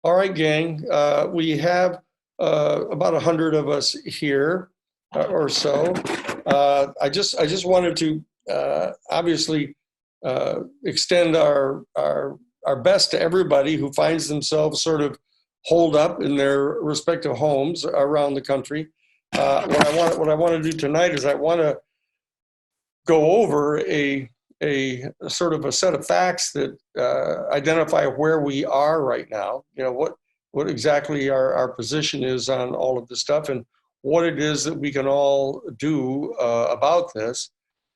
All right, gang. We have about 100 of us here or so. I just wanted to obviously extend our best to everybody who finds themselves sort of holed up in their respective homes around the country. What I want to do tonight is I want to go over a sort of a set of facts that identify where we are right now. You know, what exactly our position is on all of this stuff and what it is that we can all do about this.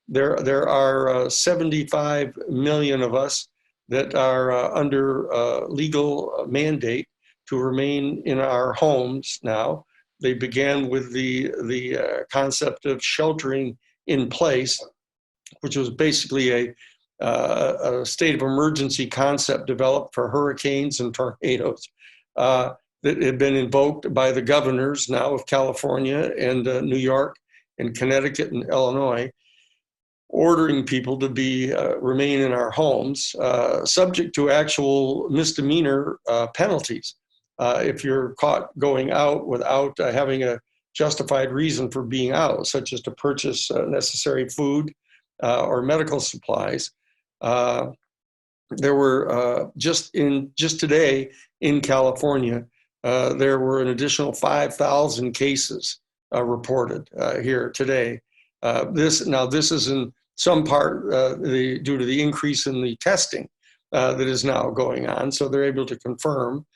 There are 75 million of us that are under legal mandate to remain in our homes now. They began with the concept of sheltering in place, which was basically a state of emergency concept developed for hurricanes and tornadoes that had been invoked by the governors now of California and New York and Connecticut and Illinois, ordering people to be remain in our homes, subject to actual misdemeanor penalties. If you're caught going out without having a justified reason for being out, such as to purchase necessary food or medical supplies. There were just today in California, there were an additional 5,000 cases reported here today. This is in some part due to the increase in the testing that is now going on. So they're able to confirm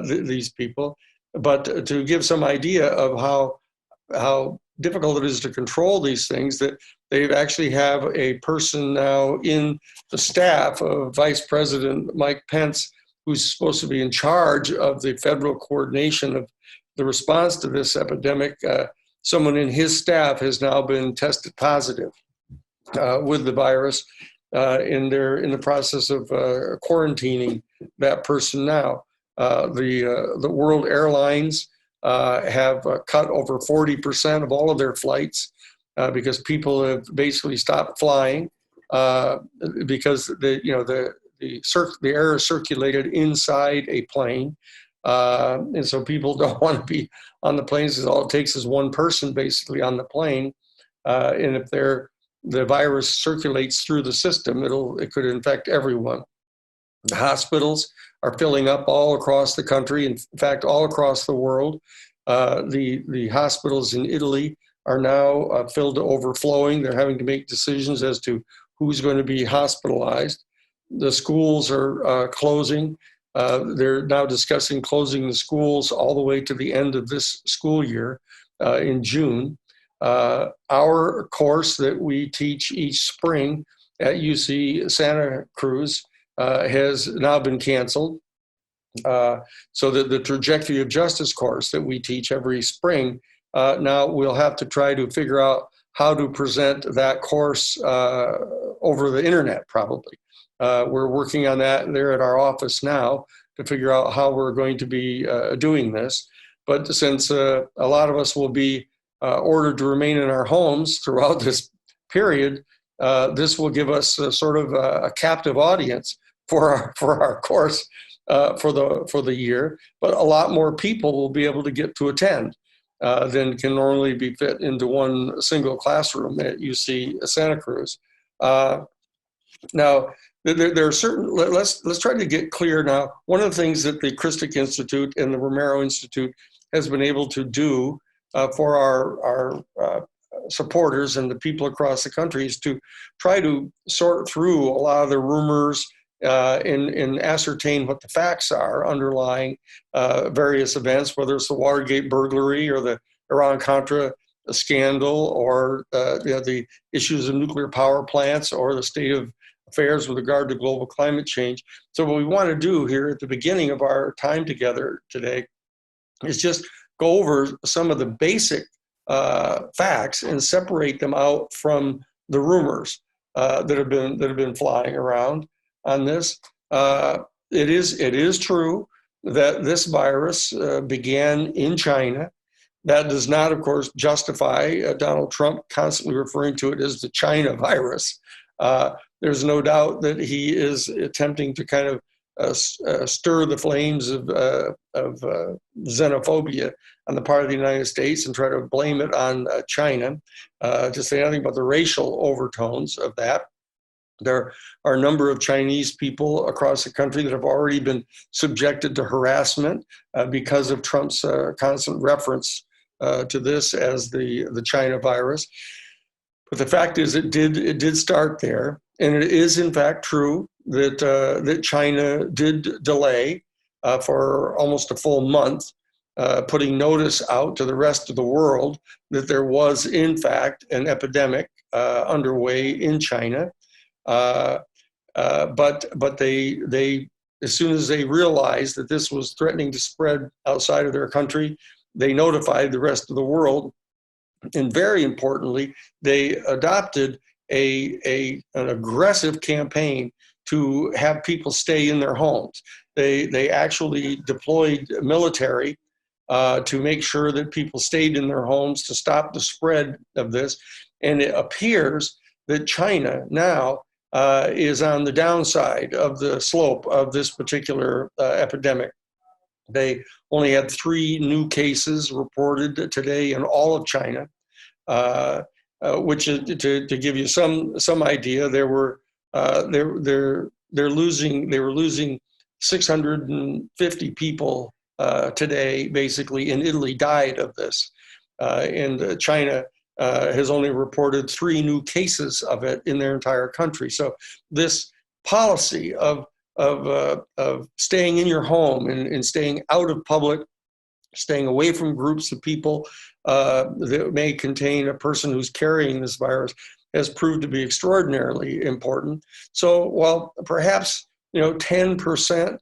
these people. But to give some idea of how difficult it is to control these things, that they actually have a person now in the staff of Vice President Mike Pence, who's supposed to be in charge of the federal coordination of the response to this epidemic. Someone in his staff has now been tested positive with the virus, and they're in the process of quarantining that person now. The world airlines have cut over 40% of all of their flights because people have basically stopped flying because the air is circulated inside a plane, and so people don't want to be on the planes because all it takes is one person basically on the plane, and if the virus circulates through the system, it could infect everyone. The hospitals are filling up all across the country. In fact, all across the world. The hospitals in Italy are now filled to overflowing. They're having to make decisions as to who's going to be hospitalized. The schools are closing. They're now discussing closing the schools all the way to the end of this school year in June. Our course that we teach each spring at UC Santa Cruz has now been canceled. So that the Trajectory of Justice course that we teach every spring, now we'll have to try to figure out how to present that course over the internet, probably. We're working on that there at our office now to figure out how we're going to be doing this. But since a lot of us will be ordered to remain in our homes throughout this period, this will give us sort of a captive audience for our course for the year. But a lot more people will be able to get to attend than can normally be fit into one single classroom at UC Santa Cruz. Now, there are certain, let's try to get clear now. One of the things that the Christic Institute and the Romero Institute has been able to do for our supporters and the people across the country is to try to sort through a lot of the rumors and ascertain what the facts are underlying various events, whether it's the Watergate burglary or the Iran-Contra scandal or the issues of nuclear power plants or the state of affairs with regard to global climate change. So what we want to do here at the beginning of our time together today is just go over some of the basic facts and separate them out from the rumors that have been flying around on this. It is true that this virus began in China. That does not, of course, justify Donald Trump constantly referring to it as the China virus. There's no doubt that he is attempting to kind of stir the flames of xenophobia on the part of the United States and try to blame it on China, to say nothing about the racial overtones of that. There are a number of Chinese people across the country that have already been subjected to harassment because of Trump's constant reference to this as the China virus. But the fact is, it did start there, and it is in fact true that that China did delay for almost a full month, putting notice out to the rest of the world that there was in fact an epidemic underway in China. But they as soon as they realized that this was threatening to spread outside of their country, they notified the rest of the world. And very importantly, they adopted an aggressive campaign to have people stay in their homes. They actually deployed military to make sure that people stayed in their homes to stop the spread of this. And it appears that China now is on the downside of the slope of this particular epidemic. They only had 3 new cases reported today in all of China, which is to give you some idea. They were losing 650 people today, basically, in Italy died of this, and China has only reported 3 new cases of it in their entire country. So this policy of staying in your home and staying out of public, staying away from groups of people that may contain a person who's carrying this virus, has proved to be extraordinarily important. So while perhaps 10%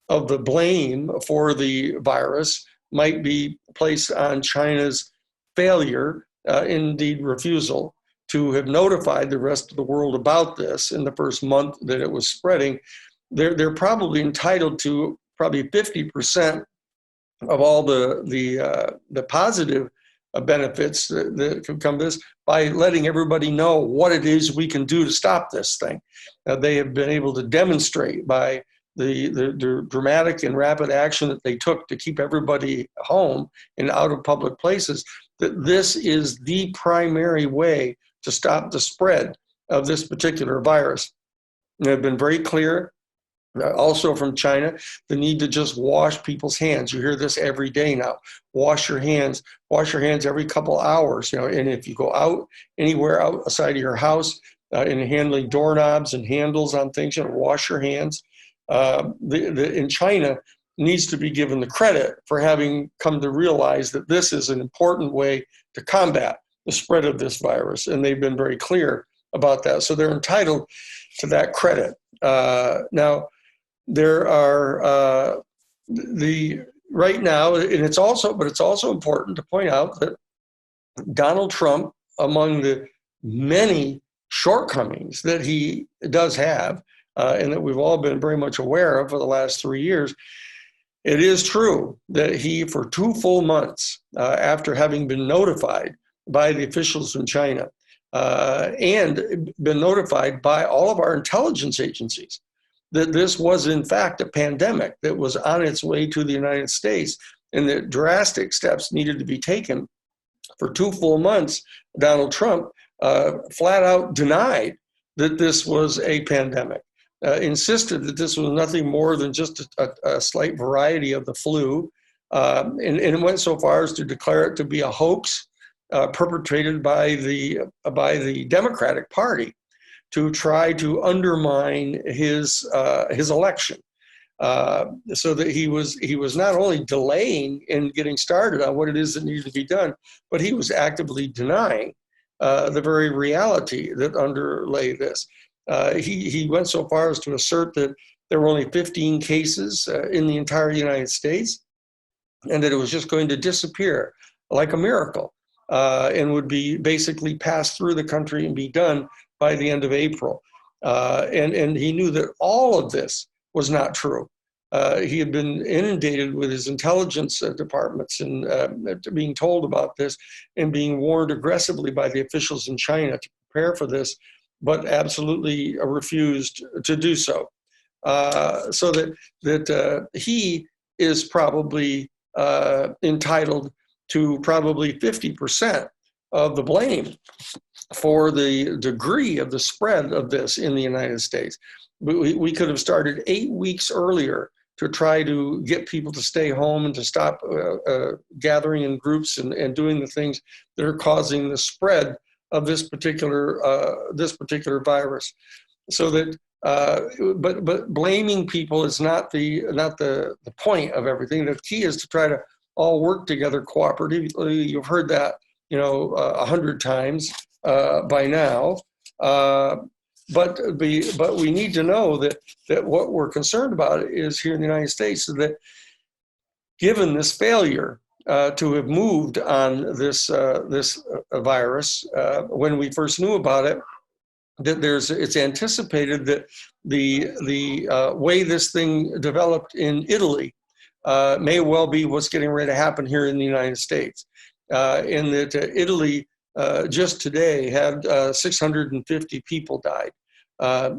of the blame for the virus might be placed on China's failure, indeed refusal, to have notified the rest of the world about this in the first month that it was spreading, they're probably entitled to probably 50% of all the positive benefits that can come to this by letting everybody know what it is we can do to stop this thing. They have been able to demonstrate by the dramatic and rapid action that they took to keep everybody home and out of public places, that this is the primary way to stop the spread of this particular virus. And they've been very clear also from China, the need to just wash people's hands. You hear this every day now. Wash your hands every couple hours. And if you go out anywhere outside of your house in handling doorknobs and handles on things, wash your hands. In China needs to be given the credit for having come to realize that this is an important way to combat the spread of this virus. And they've been very clear about that. So they're entitled to that credit. Now, there are right now, and it's also important to point out that Donald Trump, among the many shortcomings that he does have, and that we've all been very much aware of for the last 3 years, it is true that he, for 2 full months after having been notified by the officials in China and been notified by all of our intelligence agencies that this was in fact a pandemic that was on its way to the United States and that drastic steps needed to be taken, for 2 full months, Donald Trump flat out denied that this was a pandemic, insisted that this was nothing more than just a slight variety of the flu, and went so far as to declare it to be a hoax perpetrated by the Democratic Party to try to undermine his election, so that he was not only delaying in getting started on what it is that needed to be done, but he was actively denying the very reality that underlay this. He went so far as to assert that there were only 15 cases in the entire United States, and that it was just going to disappear like a miracle, and would be basically passed through the country and be done by the end of April. And he knew that all of this was not true. He had been inundated with his intelligence departments and being told about this and being warned aggressively by the officials in China to prepare for this, but absolutely refused to do so. so that he is probably entitled to probably 50% of the blame for the degree of the spread of this in the United States. We could have started 8 weeks earlier to try to get people to stay home and to stop gathering in groups and doing the things that are causing the spread of this particular virus. So that, but blaming people is not the point of everything. The key is to try to all work together cooperatively. You've heard that 100 times by now. But we need to know that what we're concerned about is here in the United States, that given this failure to have moved on this virus when we first knew about it, that it's anticipated that the way this thing developed in Italy may well be what's getting ready to happen here in the United States. In that Italy just today had 650 people died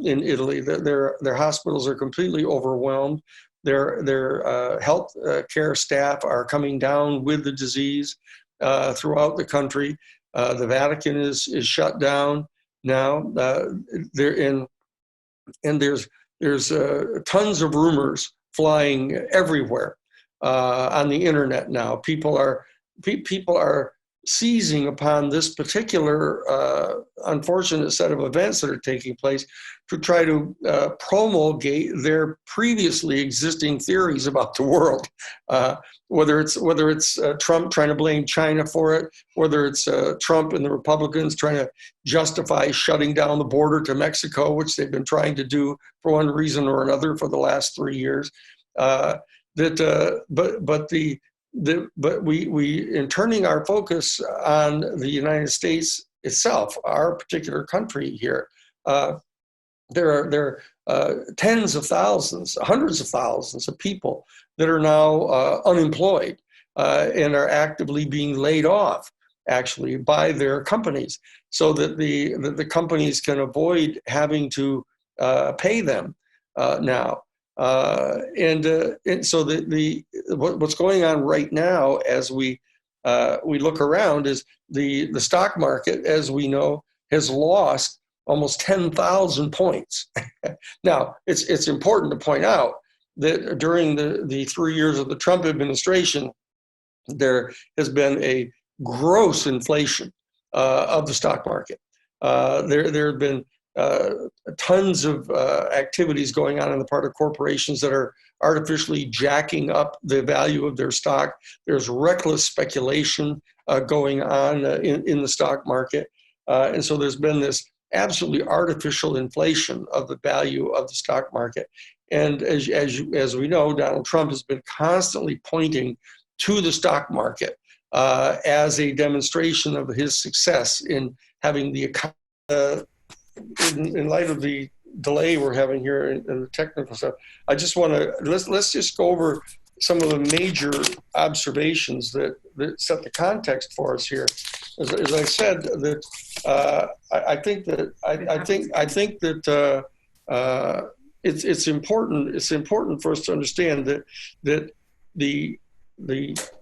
in Italy. Their hospitals are completely overwhelmed. Their health care staff are coming down with the disease throughout the country. The Vatican is shut down now. And there's tons of rumors flying everywhere on the internet now. People are seizing upon this particular unfortunate set of events that are taking place to try to promulgate their previously existing theories about the world. Whether it's Trump trying to blame China for it, whether it's Trump and the Republicans trying to justify shutting down the border to Mexico, which they've been trying to do for one reason or another for the last 3 years. But we in turning our focus on the United States itself, our particular country here, there are tens of thousands, hundreds of thousands of people that are now unemployed and are actively being laid off, actually, by their companies, so that the companies can avoid having to pay them now. And so what's going on right now as we look around is the stock market, as we know, has lost almost 10,000 points. Now, it's important to point out that during the 3 years of the Trump administration, there has been a gross inflation of the stock market. There have been tons of activities going on the part of corporations that are artificially jacking up the value of their stock. There's reckless speculation going on in the stock market. And so there's been this absolutely artificial inflation of the value of the stock market. And as we know, Donald Trump has been constantly pointing to the stock market as a demonstration of his success in having the economy. In light of the delay we're having here in the technical stuff, I just want to let's just go over some of the major observations that set the context for us here. As I said, that I think that it's important. It's important for us to understand that the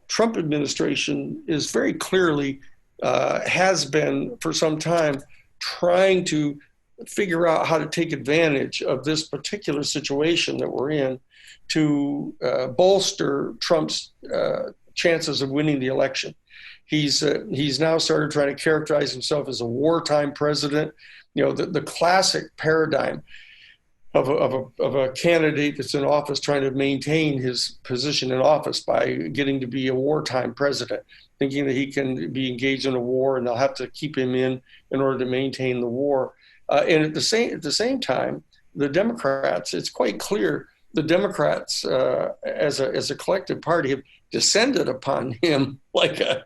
Trump administration is very clearly has been for some time trying to figure out how to take advantage of this particular situation that we're in to bolster Trump's chances of winning the election. He's now started trying to characterize himself as a wartime president. You know, the classic paradigm of a candidate that's in office trying to maintain his position in office by getting to be a wartime president, thinking that he can be engaged in a war and they'll have to keep him in order to maintain the war. And at the same time, the Democrats, it's quite clear the Democrats as a collective party have descended upon him like a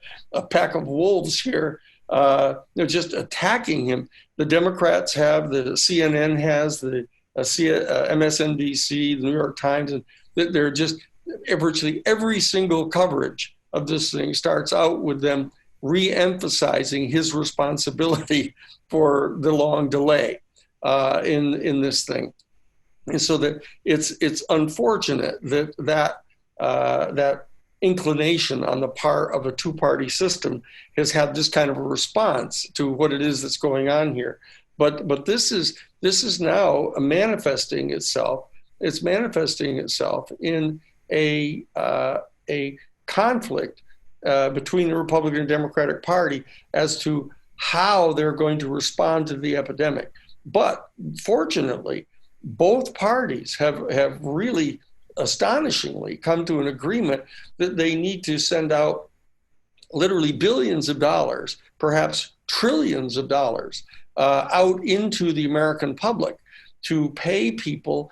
pack of wolves here. They're just attacking him. The Democrats have, the CNN has, the MSNBC, the New York Times, and they're just virtually every single coverage of this thing starts out with them re-emphasizing his responsibility for the long delay in this thing. And so that it's unfortunate that inclination on the part of a two-party system has had this kind of a response to what it is that's going on here. But this is now manifesting itself. It's manifesting itself in a conflict between the Republican and Democratic Party as to how they're going to respond to the epidemic. But fortunately, both parties have really astonishingly come to an agreement that they need to send out literally billions of dollars, perhaps trillions of dollars, out into the American public to pay people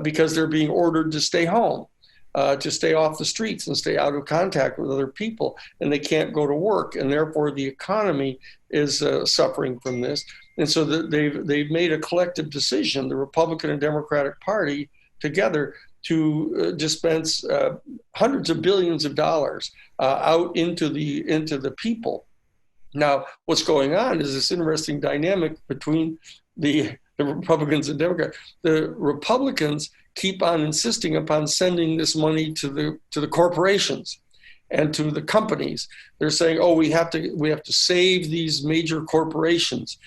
because they're being ordered to stay home, to stay off the streets and stay out of contact with other people, and they can't go to work, and therefore the economy is suffering from this. And so they've made a collective decision, the Republican and Democratic Party together, to dispense hundreds of billions of dollars out into the people. Now, what's going on is this interesting dynamic between the Republicans and Democrats. The Republicans keep on insisting upon sending this money to the corporations and to the companies. They're saying, "Oh, we have to save these major corporations,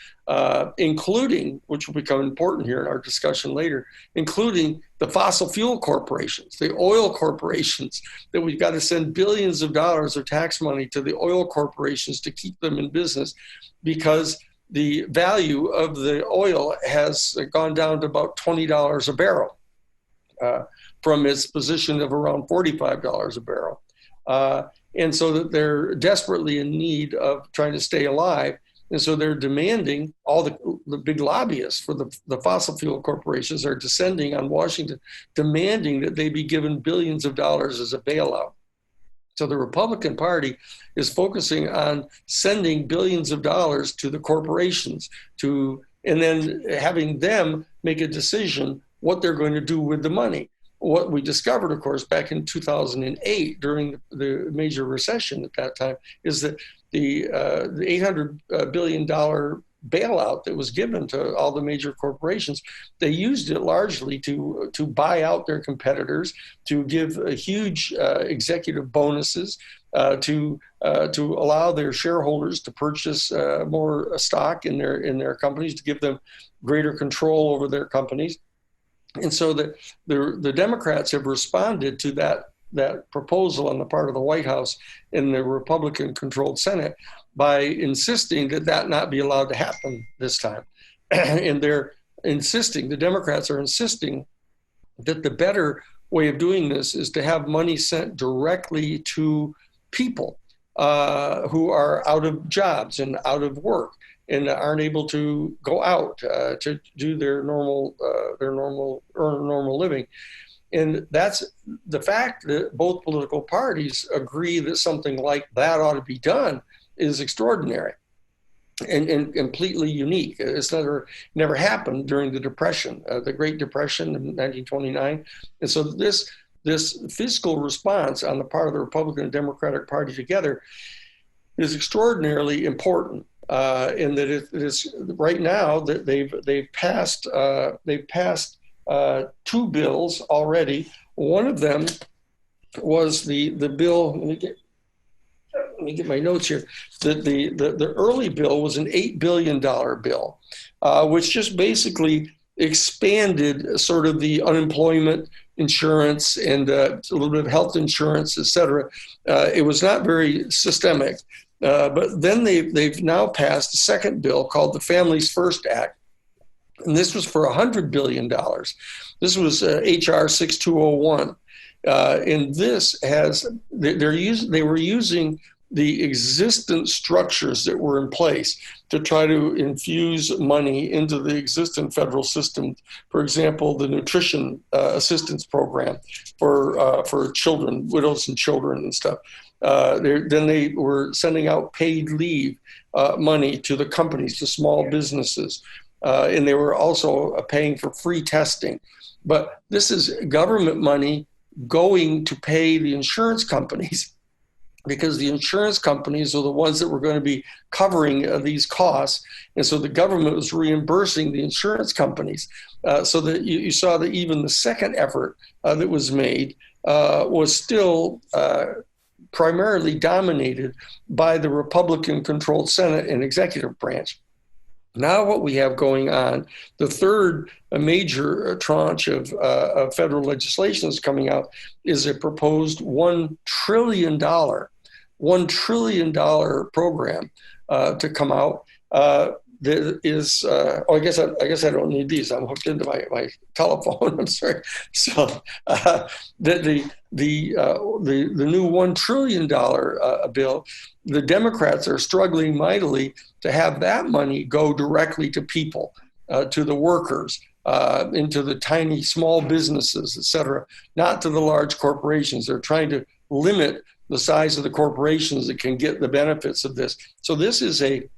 including," which will become important here in our discussion later, including the fossil fuel corporations, the oil corporations, that we've got to send billions of dollars of tax money to the oil corporations to keep them in business, because the value of the oil has gone down to about $20 a barrel from its position of around $45 a barrel. And so that they're desperately in need of trying to stay alive. And so they're demanding, all the big lobbyists for the fossil fuel corporations are descending on Washington, demanding that they be given billions of dollars as a bailout. So the Republican Party is focusing on sending billions of dollars to the corporations and then having them make a decision what they're going to do with the money. What we discovered, of course, back in 2008 during the major recession at that time is that the $800 billion bailout that was given to all the major corporations, they used it largely to buy out their competitors, to give huge executive bonuses, to allow their shareholders to purchase more stock in their companies, to give them greater control over their companies. And so the Democrats have responded to that proposal on the part of the White House in the Republican-controlled Senate by insisting that not be allowed to happen this time. And the Democrats are insisting that the better way of doing this is to have money sent directly to people who are out of jobs and out of work and aren't able to go out to do their normal living. And that's the fact that both political parties agree that something like that ought to be done is extraordinary and completely unique. It's never happened during the Depression, the Great Depression in 1929. And so this fiscal response on the part of the Republican and Democratic Party together is extraordinarily important. In that it is right now that they've passed two bills already. One of them was the bill. Let me get my notes here. The early bill was an $8 billion bill, which just basically expanded sort of the unemployment insurance and a little bit of health insurance, et cetera. It was not very systemic. But then they've now passed a second bill called the Families First Act, and this was for $100 billion. This was HR 6201, and this they were using the existing structures that were in place to try to infuse money into the existing federal system. For example, the nutrition assistance program for children, widows and children and stuff. Then they were sending out paid leave money to the companies, to small businesses, and they were also paying for free testing. But this is government money going to pay the insurance companies because the insurance companies are the ones that were going to be covering these costs. And so the government was reimbursing the insurance companies. So that you saw that even the second effort that was made was still primarily dominated by the Republican-controlled Senate and executive branch. Now what we have going on, the third major tranche of federal legislation that's coming out is a proposed $1 trillion program to come out. There is, I guess I don't need these. I'm hooked into my telephone. I'm sorry. So the new $1 trillion bill, the Democrats are struggling mightily to have that money go directly to people, to the workers, into the tiny small businesses, et cetera, not to the large corporations. They're trying to limit the size of the corporations that can get the benefits of this. So this is the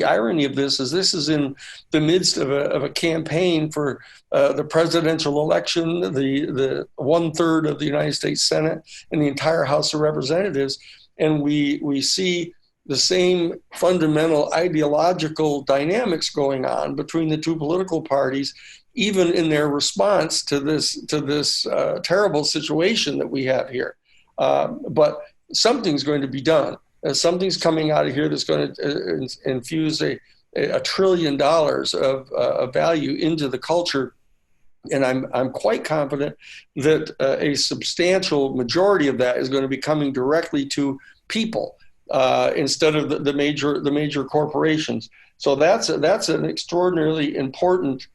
irony of this is in the midst of a campaign for the presidential election, the 1/3 of the United States Senate and the entire House of Representatives. And we see the same fundamental ideological dynamics going on between the two political parties, even in their response to this terrible situation that we have here. But something's going to be done. Something's coming out of here that's going to infuse a $1 trillion of value into the culture. And I'm quite confident that a substantial majority of that is going to be coming directly to people instead of the major corporations. So that's an extraordinarily important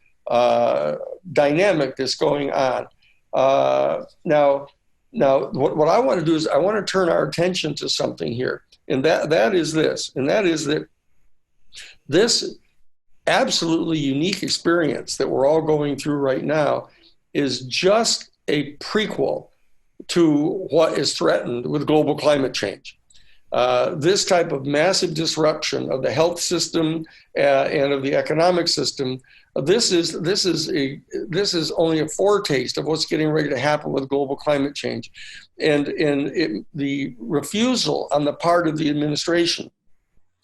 dynamic that's going on. Now, what I want to do is I want to turn our attention to something here, and that is that this absolutely unique experience that we're all going through right now is just a prequel to what is threatened with global climate change. This type of massive disruption of the health system and of the economic system, this is only a foretaste of what's getting ready to happen with global climate change, and the refusal on the part of the administration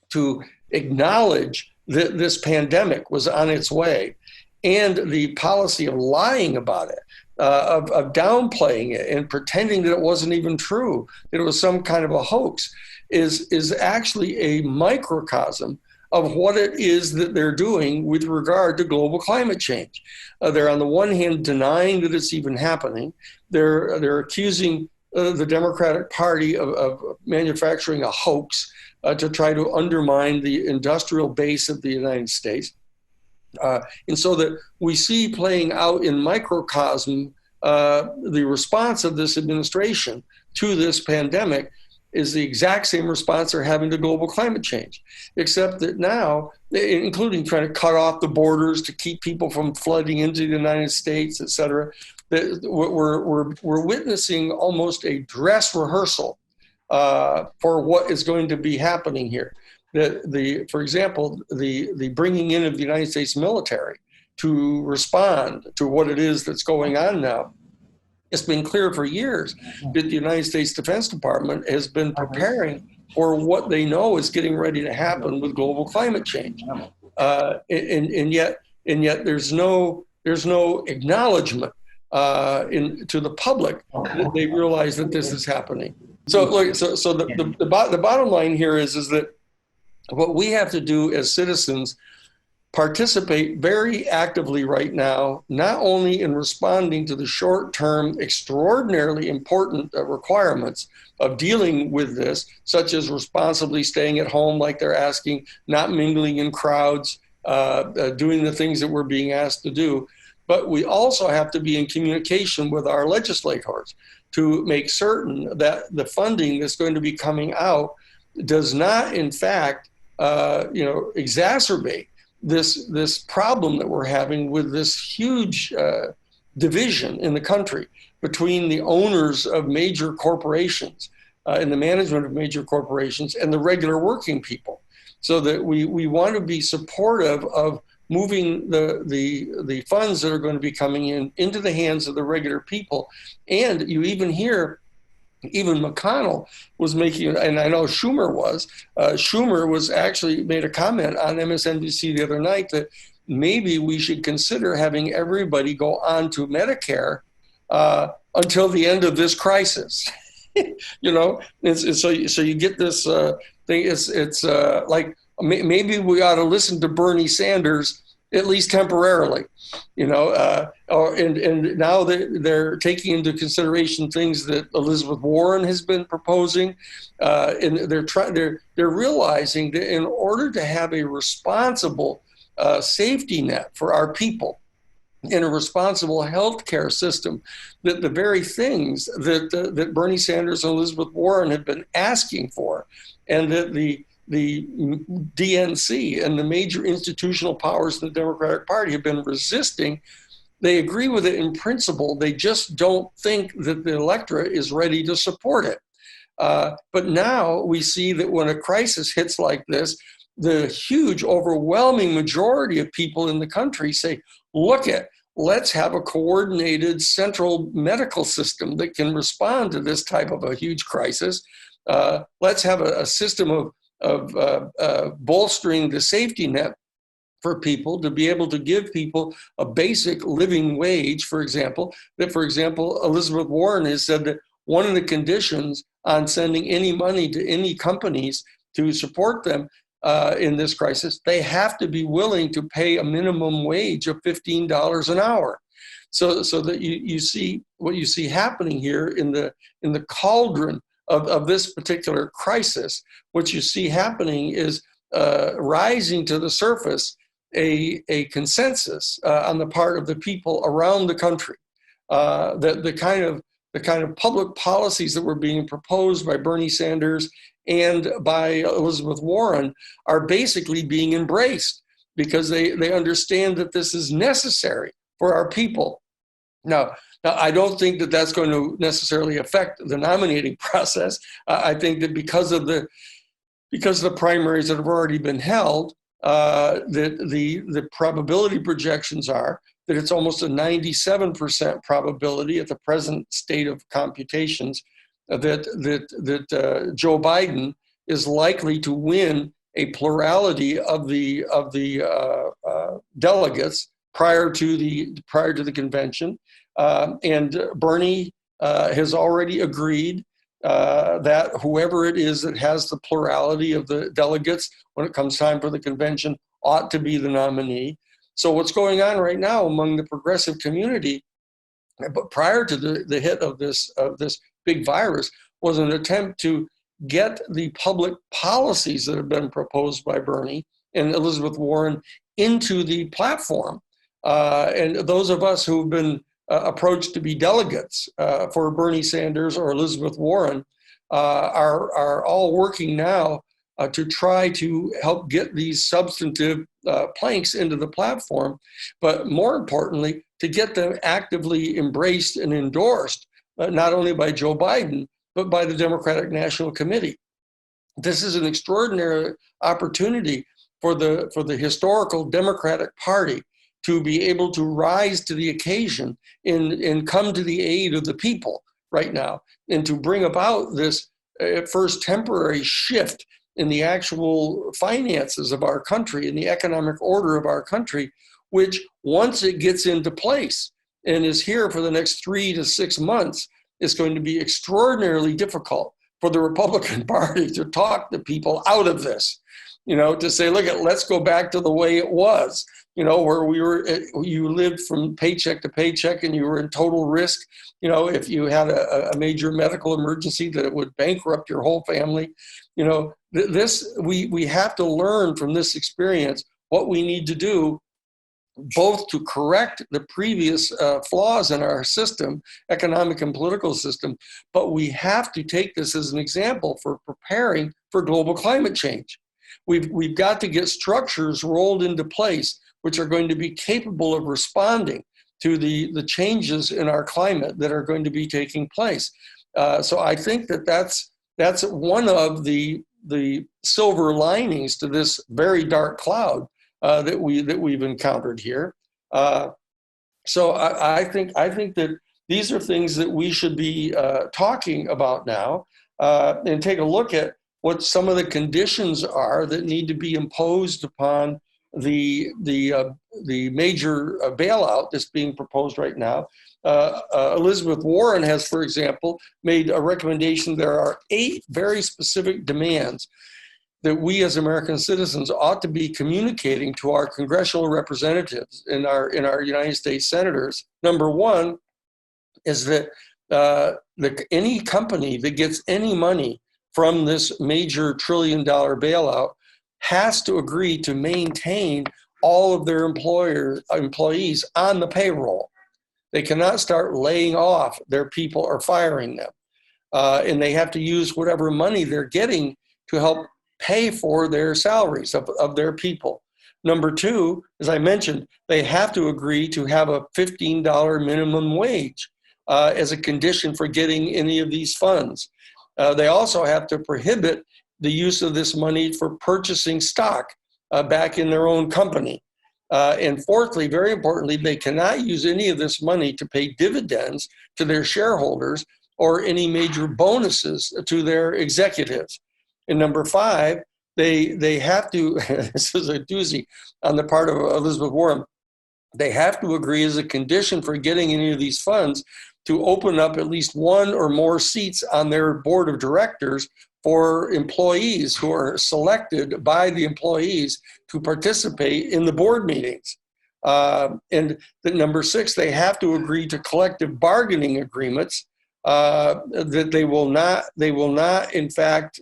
to acknowledge that this pandemic was on its way, and the policy of lying about it, of downplaying it and pretending that it wasn't even true, that it was some kind of a hoax, is actually a microcosm of what it is that they're doing with regard to global climate change. They're on the one hand denying that it's even happening. They're accusing the Democratic Party of manufacturing a hoax to try to undermine the industrial base of the United States. And so that we see playing out in microcosm the response of this administration to this pandemic is the exact same response they're having to global climate change, except that now, including trying to cut off the borders to keep people from flooding into the United States, et cetera, that we're witnessing almost a dress rehearsal for what is going to be happening here. For example, the bringing in of the United States military to respond to what it is that's going on now. It's been clear for years that the United States Defense Department has been preparing for what they know is getting ready to happen with global climate change, and yet there's no acknowledgement to the public that they realize that this is happening. So the bottom line here is that what we have to do as citizens participate very actively right now, not only in responding to the short-term, extraordinarily important requirements of dealing with this, such as responsibly staying at home like they're asking, not mingling in crowds, doing the things that we're being asked to do, but we also have to be in communication with our legislators to make certain that the funding that's going to be coming out does not, in fact, exacerbate this problem that we're having with this huge division in the country between the owners of major corporations and the management of major corporations and the regular working people. So that we want to be supportive of moving the funds that are going to be coming in into the hands of the regular people. And you even hear Even McConnell was making, and I know Schumer was actually made a comment on MSNBC the other night that maybe we should consider having everybody go on to Medicare until the end of this crisis. So you get this thing. It's like maybe we ought to listen to Bernie Sanders at least temporarily, and now they're taking into consideration things that Elizabeth Warren has been proposing, and they're realizing that in order to have a responsible safety net for our people, in a responsible healthcare system, that the very things that Bernie Sanders and Elizabeth Warren have been asking for, and that the DNC and the major institutional powers in the Democratic Party have been resisting. They agree with it in principle. They just don't think that the electorate is ready to support it. But now we see that when a crisis hits like this, the huge, overwhelming majority of people in the country say, let's have a coordinated central medical system that can respond to this type of a huge crisis. Let's have a system of bolstering the safety net for people, to be able to give people a basic living wage, for example. Elizabeth Warren has said that one of the conditions on sending any money to any companies to support them in this crisis, they have to be willing to pay a minimum wage of $15 an hour. So that you see what you see happening here in the cauldron of this particular crisis. What you see happening is rising to the surface a consensus on the part of the people around the country. The kind of public policies that were being proposed by Bernie Sanders and by Elizabeth Warren are basically being embraced because they understand that this is necessary for our people. Now, I don't think that that's going to necessarily affect the nominating process. I think that because of the primaries that have already been held, that the probability projections are that it's almost a 97% probability at the present state of computations that Joe Biden is likely to win a plurality of the delegates prior to the convention, and Bernie has already agreed that whoever it is that has the plurality of the delegates when it comes time for the convention ought to be the nominee. So what's going on right now among the progressive community, but prior to the hit of this big virus, was an attempt to get the public policies that have been proposed by Bernie and Elizabeth Warren into the platform. And those of us who've been approached to be delegates for Bernie Sanders or Elizabeth Warren are all working now to try to help get these substantive planks into the platform, but more importantly, to get them actively embraced and endorsed, not only by Joe Biden, but by the Democratic National Committee. This is an extraordinary opportunity for the historical Democratic Party to be able to rise to the occasion and come to the aid of the people right now, and to bring about this at first temporary shift in the actual finances of our country and the economic order of our country, which once it gets into place and is here for the next 3 to 6 months, is going to be extraordinarily difficult for the Republican Party to talk the people out of this, to say, let's go back to the way it was, where you lived from paycheck to paycheck and you were in total risk. If you had a major medical emergency, that it would bankrupt your whole family. We have to learn from this experience what we need to do, both to correct the previous flaws in our system, economic and political system, but we have to take this as an example for preparing for global climate change. We've got to get structures rolled into place which are going to be capable of responding to the changes in our climate that are going to be taking place. So I think that's one of the silver linings to this very dark cloud that we've encountered here. So I think that these are things that we should be talking about now, and take a look at what some of the conditions are that need to be imposed upon the major bailout that's being proposed right now. Elizabeth Warren has, for example, made a recommendation. There are 8 very specific demands that we as American citizens ought to be communicating to our congressional representatives and our United States senators. Number one is that any company that gets any money from this major $1 trillion bailout has to agree to maintain all of their employees on the payroll. They cannot start laying off their people or firing them. And they have to use whatever money they're getting to help pay for their salaries of their people. Number 2, as I mentioned, they have to agree to have a $15 minimum wage as a condition for getting any of these funds. They also have to prohibit the use of this money for purchasing stock back in their own company. And fourthly, very importantly, they cannot use any of this money to pay dividends to their shareholders or any major bonuses to their executives. And number 5, they have to, this is a doozy on the part of Elizabeth Warren, they have to agree as a condition for getting any of these funds to open up at least 1 or more seats on their board of directors for employees who are selected by the employees to participate in the board meetings. And the number 6, they have to agree to collective bargaining agreements that they will not, in fact,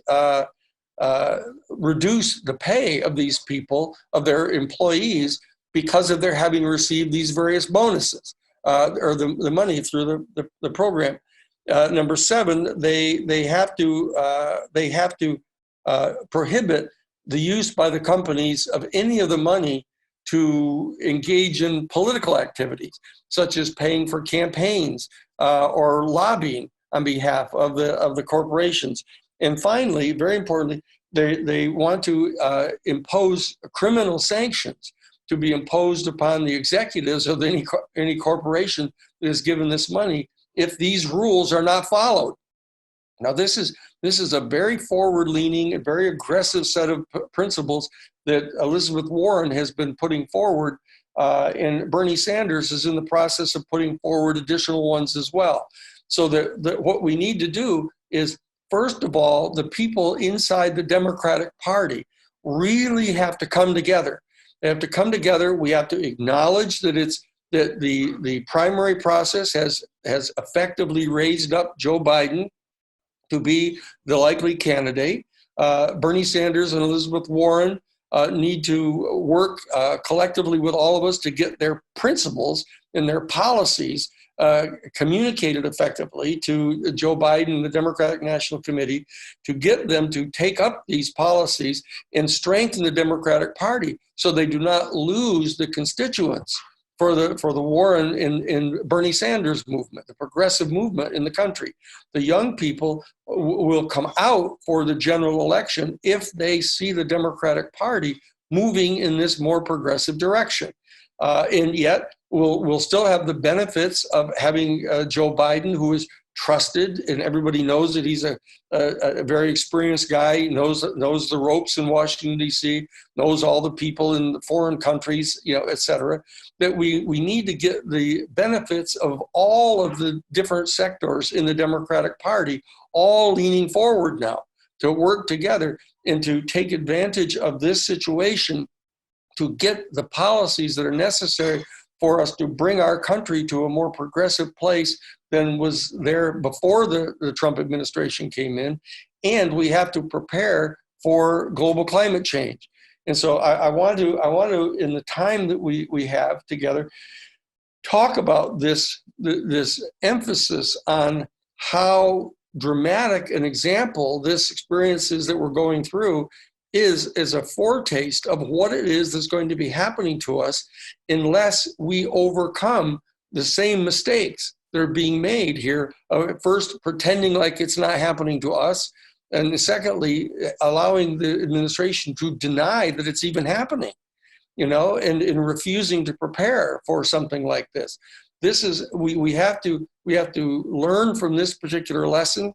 reduce the pay of these people, of their employees, because of their having received these various bonuses or the money through the program. Number 7, they have to prohibit the use by the companies of any of the money to engage in political activities, such as paying for campaigns or lobbying on behalf of the corporations. And finally, very importantly, they want to impose criminal sanctions to be imposed upon the executives of any corporation that is given this money if these rules are not followed. Now, this is a very forward-leaning and very aggressive set of principles that Elizabeth Warren has been putting forward, and Bernie Sanders is in the process of putting forward additional ones as well. So that what we need to do is, first of all, the people inside the Democratic Party really have to come together. They have to come together. We have to acknowledge that the primary process has effectively raised up Joe Biden to be the likely candidate. Bernie Sanders and Elizabeth Warren need to work collectively with all of us to get their principles and their policies communicated effectively to Joe Biden and the Democratic National Committee, to get them to take up these policies and strengthen the Democratic Party so they do not lose the constituents for the Warren and Bernie Sanders movement, the progressive movement in the country. The young people will come out for the general election if they see the Democratic Party moving in this more progressive direction. And yet, we'll still have the benefits of having Joe Biden, who is trusted, and everybody knows that he's a very experienced guy, knows the ropes in Washington, D.C., knows all the people in the foreign countries, et cetera, that we need to get the benefits of all of the different sectors in the Democratic Party, all leaning forward now to work together and to take advantage of this situation to get the policies that are necessary for us to bring our country to a more progressive place than was there before the Trump administration came in. And we have to prepare for global climate change. And so I want to, in the time that we have together, talk about this emphasis on how dramatic an example this experience is that we're going through is a foretaste of what it is that's going to be happening to us unless we overcome the same mistakes that are being made here. First, pretending like it's not happening to us, and secondly, allowing the administration to deny that it's even happening, and refusing to prepare for something like this. We have to We have to learn from this particular lesson.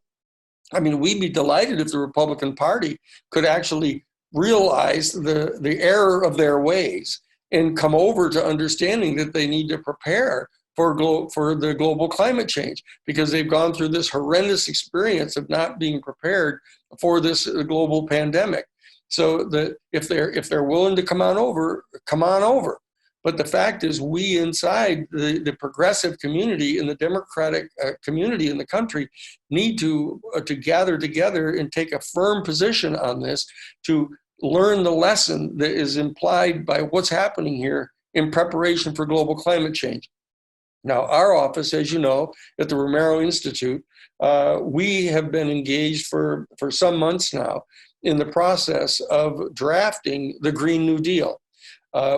I mean, we'd be delighted if the Republican Party could actually realize the error of their ways and come over to understanding that they need to prepare for the global climate change, because they've gone through this horrendous experience of not being prepared for this global pandemic. So that if they're willing to come on over, come on over. But the fact is, we inside the progressive community and the Democratic community in the country need to gather together and take a firm position on this, to learn the lesson that is implied by what's happening here in preparation for global climate change. Now, our office, as you know, at the Romero Institute, we have been engaged for some months now in the process of drafting the Green New Deal.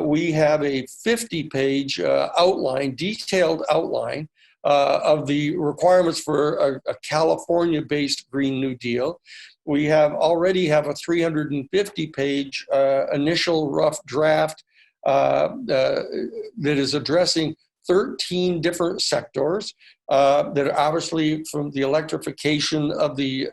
We have a 50-page outline, detailed outline of the requirements for a California-based Green New Deal. We already have a 350-page initial rough draft that is addressing 13 different sectors that are obviously from the electrification of the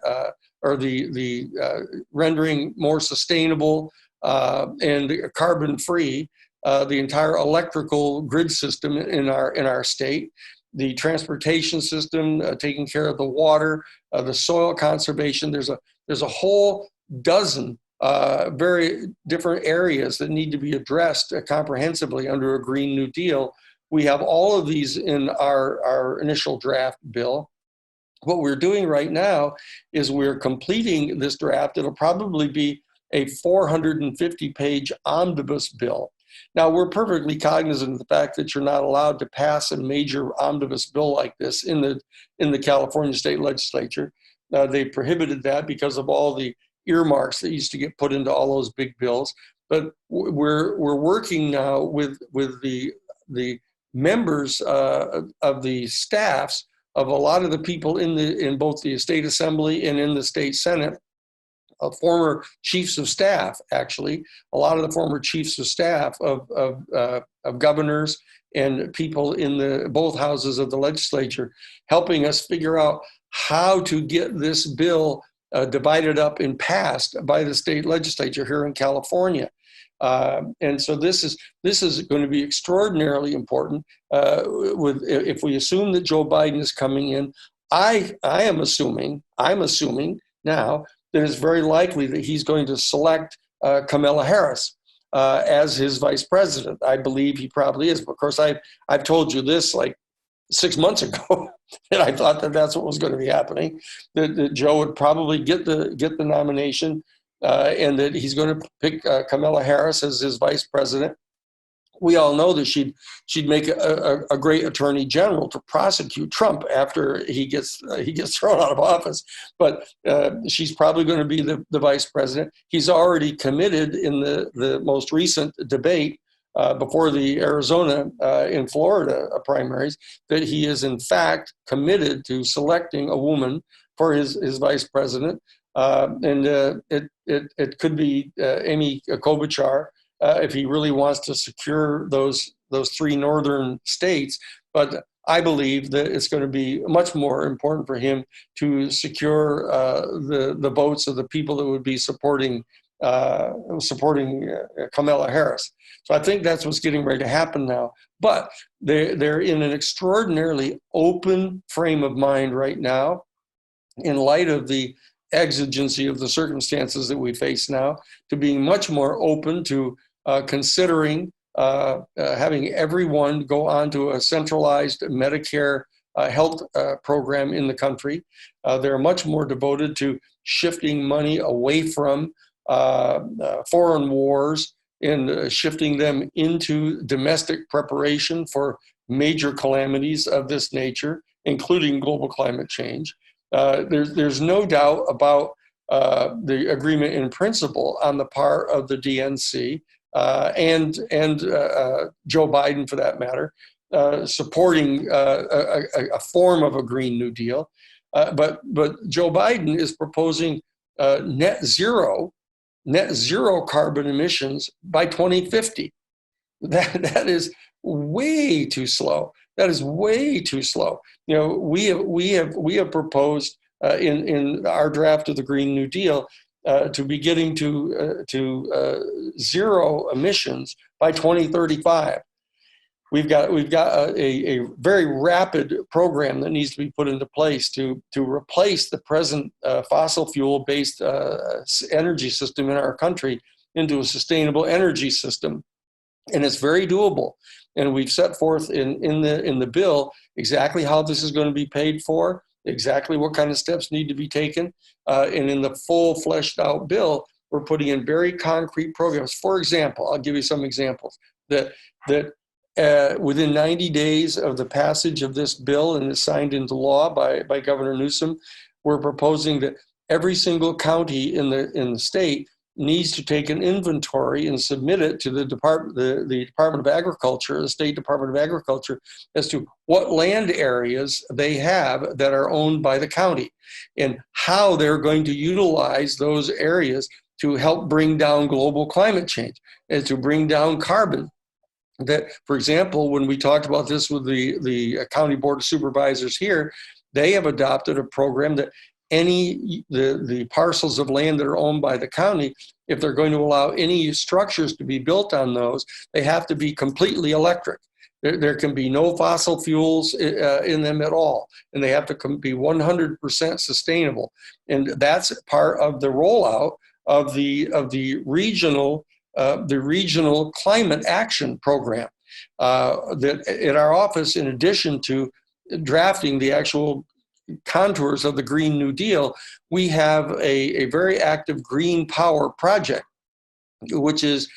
rendering more sustainable and carbon-free the entire electrical grid system in our state, the transportation system, taking care of the water, the soil conservation. There's a whole dozen very different areas that need to be addressed comprehensively under a Green New Deal. We have all of these in our initial draft bill. What we're doing right now is we're completing this draft. It'll probably be a 450-page omnibus bill. Now, we're perfectly cognizant of the fact that you're not allowed to pass a major omnibus bill like this in the California state legislature. They prohibited that because of all the earmarks that used to get put into all those big bills. But we're working now with the members of the staffs of a lot of the people in both the state assembly and in the state senate, former chiefs of staff, actually, a lot of the former chiefs of staff of governors and people in both houses of the legislature, helping us figure out how to get this bill divided up and passed by the state legislature here in California. And so this is going to be extraordinarily important. If we assume that Joe Biden is coming in, I'm assuming now that it's very likely that he's going to select Kamala Harris as his vice president. I believe he probably is. Of course, I've told you this like 6 months ago, and I thought that that's what was going to be happening. That Joe would probably get the nomination. And that he's going to pick Kamala Harris as his vice president. We all know that she'd make a great attorney general to prosecute Trump after he gets thrown out of office. But she's probably going to be the vice president. He's already committed in the most recent debate before the Arizona and Florida primaries that he is in fact committed to selecting a woman for his vice president. It could be Amy Klobuchar if he really wants to secure those three northern states. But I believe that it's going to be much more important for him to secure the votes of the people that would be supporting Kamala Harris. So I think that's what's getting ready to happen now. But they're in an extraordinarily open frame of mind right now, in light of the exigency of the circumstances that we face now, to being much more open to considering having everyone go on to a centralized Medicare health program in the country. They're much more devoted to shifting money away from foreign wars and shifting them into domestic preparation for major calamities of this nature, including global climate change. There's no doubt about the agreement in principle on the part of the DNC and Joe Biden, for that matter, supporting a form of a Green New Deal. But Joe Biden is proposing net zero carbon emissions by 2050. That is way too slow. That is way too slow. You know, we have proposed in our draft of the Green New Deal to be getting to zero emissions by 2035. We've got a very rapid program that needs to be put into place to replace the present fossil fuel based energy system in our country into a sustainable energy system, and it's very doable. And we've set forth in the bill exactly how this is going to be paid for, exactly what kind of steps need to be taken, and in the full fleshed out bill, we're putting in very concrete programs. For example, I'll give you some examples that within 90 days of the passage of this bill and it's signed into law by Governor Newsom, we're proposing that every single county in the state needs to take an inventory and submit it to the Department of Agriculture, the State Department of Agriculture, as to what land areas they have that are owned by the county and how they're going to utilize those areas to help bring down global climate change and to bring down carbon. That, for example, when we talked about this with the County Board of Supervisors here, they have adopted a program that the parcels of land that are owned by the county, if they're going to allow any structures to be built on those, they have to be completely electric. There can be no fossil fuels in them at all, and they have to be 100% sustainable. And that's part of the rollout of the regional climate action program that in our office, in addition to drafting the actual contours of the Green New Deal, we have a very active green power project, which is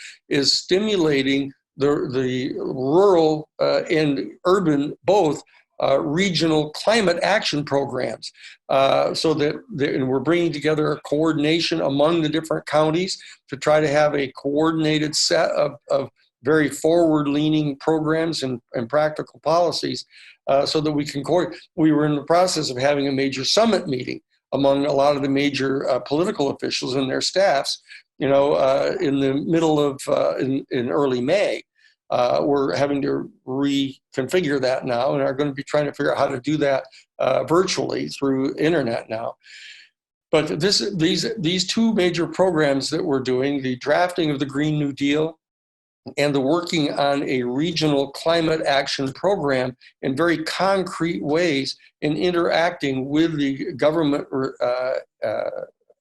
stimulating the rural and urban both regional climate action programs, so that and we're bringing together a coordination among the different counties to try to have a coordinated set of very forward-leaning programs and practical policies, so that we can coordinate. We were in the process of having a major summit meeting among a lot of the major political officials and their staffs, in the middle of in early May. We're having to reconfigure that now and are going to be trying to figure out how to do that virtually through internet now. But these two major programs that we're doing, the drafting of the Green New Deal and the working on a regional climate action program in very concrete ways in interacting with the government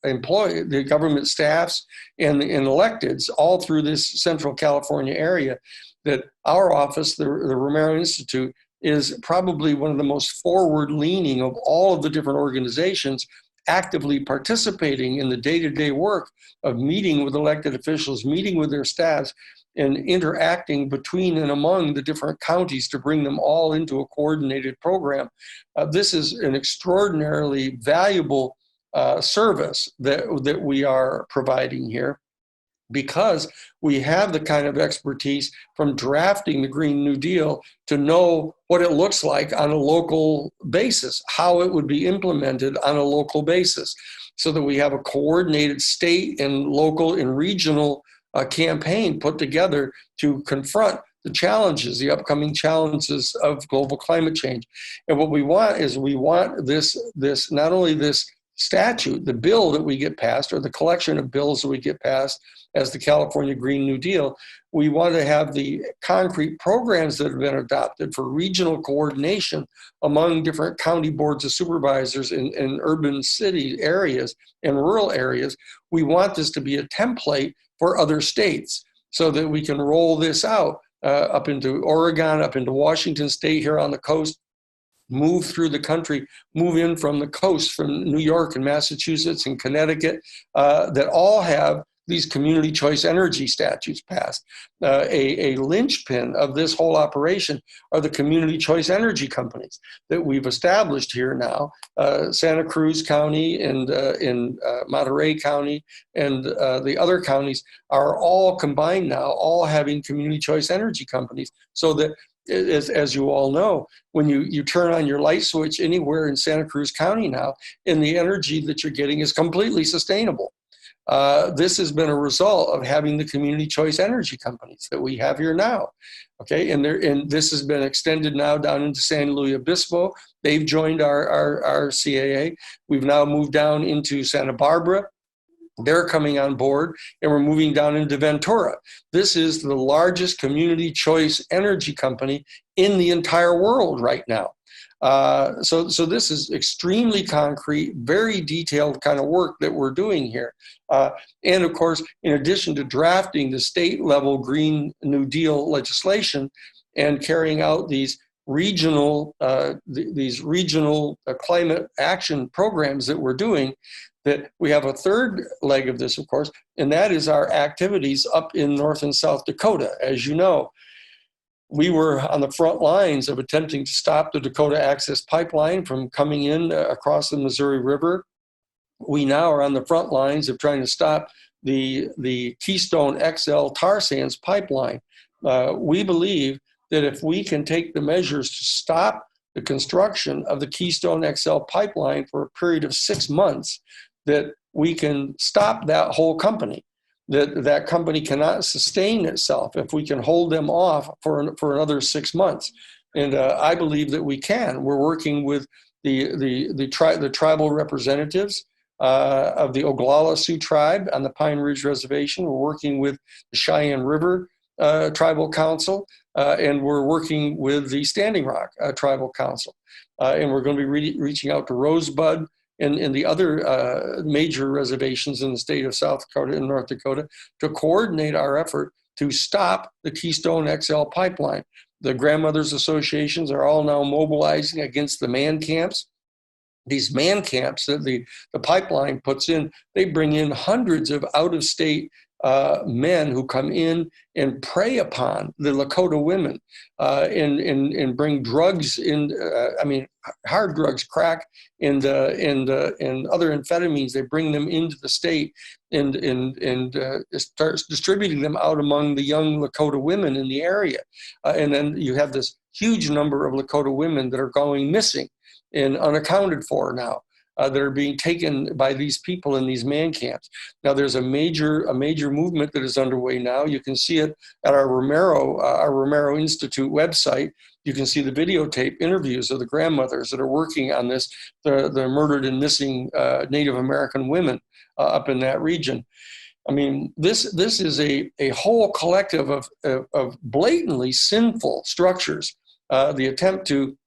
the government staffs and electeds all through this Central California area, that our office, the Romero Institute, is probably one of the most forward-leaning of all of the different organizations actively participating in the day-to-day work of meeting with elected officials, meeting with their staffs, and interacting between and among the different counties to bring them all into a coordinated program. This is an extraordinarily valuable service that we are providing here, because we have the kind of expertise from drafting the Green New Deal to know what it looks like on a local basis, how it would be implemented on a local basis, so that we have a coordinated state and local and regional campaign put together to confront the challenges, the upcoming challenges of global climate change. And what we want is this not only this statute, the bill that we get passed, or the collection of bills that we get passed as the California Green New Deal, we want to have the concrete programs that have been adopted for regional coordination among different county boards of supervisors in urban city areas and rural areas. We want this to be a template for other states so that we can roll this out up into Oregon, up into Washington State here on the coast, move through the country, move in from the coast, from New York and Massachusetts and Connecticut, that all have these community choice energy statutes passed. A linchpin of this whole operation are the community choice energy companies that we've established here now. Santa Cruz County and in Monterey County and the other counties are all combined now, all having community choice energy companies, so that as you all know, when you turn on your light switch anywhere in Santa Cruz County now, and the energy that you're getting is completely sustainable. this has been a result of having the community choice energy companies that we have here now. Okay, and this has been extended now down into San Luis Obispo. They've joined our CAA. We've now moved down into Santa Barbara. They're coming on board, and we're moving down into Ventura. This is the largest community choice energy company in the entire world right now. So this is extremely concrete, very detailed kind of work that we're doing here. And of course, in addition to drafting the state level Green New Deal legislation and carrying out these regional climate action programs that we're doing, that we have a third leg of this, of course, and that is our activities up in North and South Dakota. As you know, we were on the front lines of attempting to stop the Dakota Access Pipeline from coming in across the Missouri River. We now are on the front lines of trying to stop the Keystone XL tar sands pipeline. We believe that if we can take the measures to stop the construction of the Keystone XL pipeline for a period of 6 months, that we can stop that whole company. That company cannot sustain itself if we can hold them off for another 6 months. And I believe that we can. We're working with the tribal representatives of the Oglala Sioux tribe on the Pine Ridge Reservation. We're working with the Cheyenne River Tribal Council, and we're working with the Standing Rock Tribal Council. And we're going to be reaching out to Rosebud and the other major reservations in the state of South Dakota and North Dakota to coordinate our effort to stop the Keystone XL pipeline. The grandmothers associations are all now mobilizing against the man camps. These man camps that the pipeline puts in, they bring in hundreds of out-of-state men who come in and prey upon the Lakota women and bring drugs in. I mean, hard drugs, crack, and other amphetamines. They bring them into the state and starts distributing them out among the young Lakota women in the area. And then you have this huge number of Lakota women that are going missing and unaccounted for now. That are being taken by these people in these man camps. Now, there's a major movement that is underway now. You can see it at our Romero Institute website. You can see the videotape interviews of the grandmothers that are working on this, the murdered and missing Native American women up in that region. I mean, this is a whole collective of blatantly sinful structures. The attempt to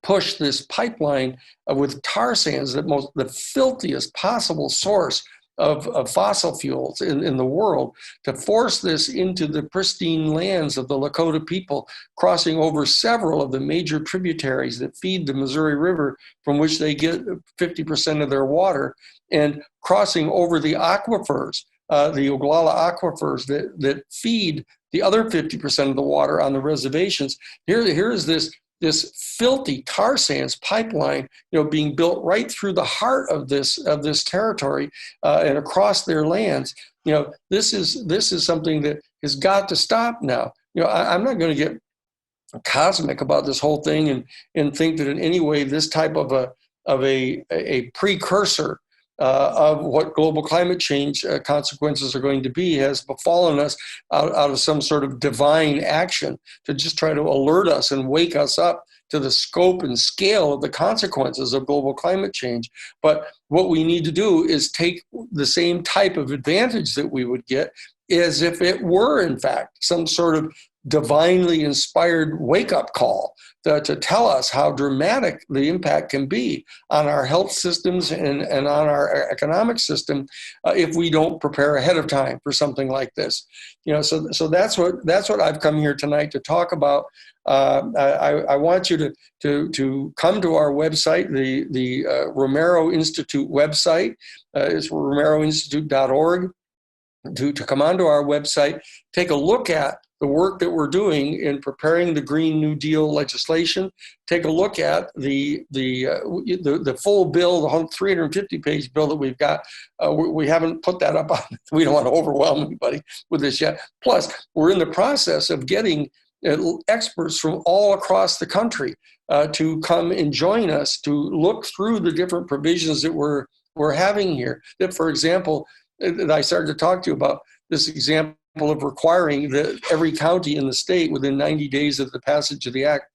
push this pipeline with tar sands, the filthiest possible source of fossil fuels in the world, to force this into the pristine lands of the Lakota people, crossing over several of the major tributaries that feed the Missouri River, from which they get 50% of their water, and crossing over the aquifers, the Oglala aquifers that feed the other 50% of the water on the reservations. Here is this filthy tar sands pipeline, being built right through the heart of this territory and across their lands. This is something that has got to stop now. I'm not going to get cosmic about this whole thing and think that in any way this type of a precursor of what global climate change consequences are going to be has befallen us out of some sort of divine action to just try to alert us and wake us up to the scope and scale of the consequences of global climate change. But what we need to do is take the same type of advantage that we would get as if it were, in fact, some sort of divinely inspired wake-up call to tell us how dramatic the impact can be on our health systems and on our economic system if we don't prepare ahead of time for something like this. So that's what I've come here tonight to talk about. I want you to come to our website, the Romero Institute website. It's romeroinstitute.org. To come onto our website, take a look at the work that we're doing in preparing the Green New Deal legislation. Take a look at the full bill, the 350-page bill that we've got. We haven't put that up on. We don't want to overwhelm anybody with this yet. Plus, we're in the process of getting experts from all across the country to come and join us to look through the different provisions that we're having here. That, for example, that I started to talk to you about, this example of requiring that every county in the state within 90 days of the passage of the act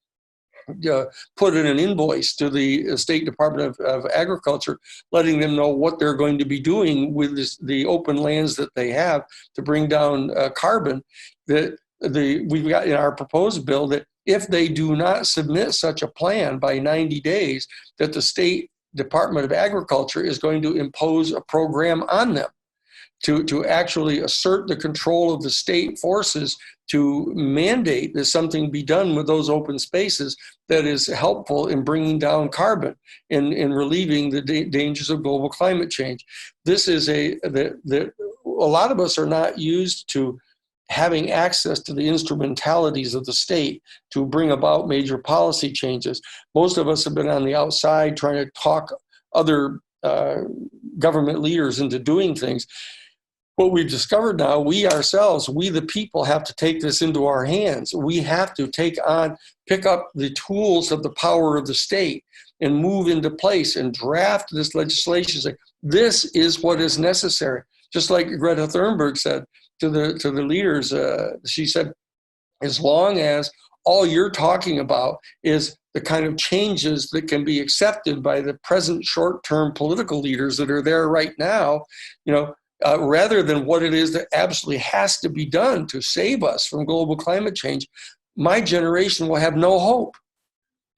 put in an invoice to the State Department of Agriculture, letting them know what they're going to be doing with the open lands that they have to bring down carbon. We've got in our proposed bill that if they do not submit such a plan by 90 days, that the State Department of Agriculture is going to impose a program on them to actually assert the control of the state forces to mandate that something be done with those open spaces that is helpful in bringing down carbon and in relieving the dangers of global climate change. This is a lot of us are not used to having access to the instrumentalities of the state to bring about major policy changes. Most of us have been on the outside trying to talk other government leaders into doing things. What we've discovered now, we ourselves, we the people, have to take this into our hands. We have to pick up the tools of the power of the state and move into place and draft this legislation. Say, this is what is necessary. Just like Greta Thunberg said to the leaders, she said, as long as all you're talking about is the kind of changes that can be accepted by the present short-term political leaders that are there right now, rather than what it is that absolutely has to be done to save us from global climate change, my generation will have no hope.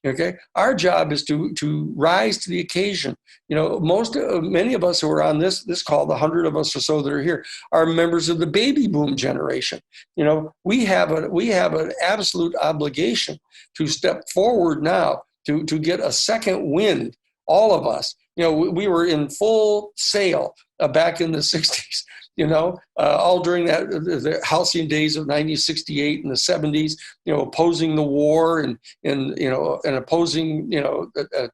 Okay, our job is to rise to the occasion. Many of us who are on this call, the 100 of us or so that are here, are members of the baby boom generation. We have an absolute obligation to step forward now to get a second wind. All of us. We were in full sail back in the 60s, all during the halcyon days of 1968 and the 70s, opposing the war and opposing,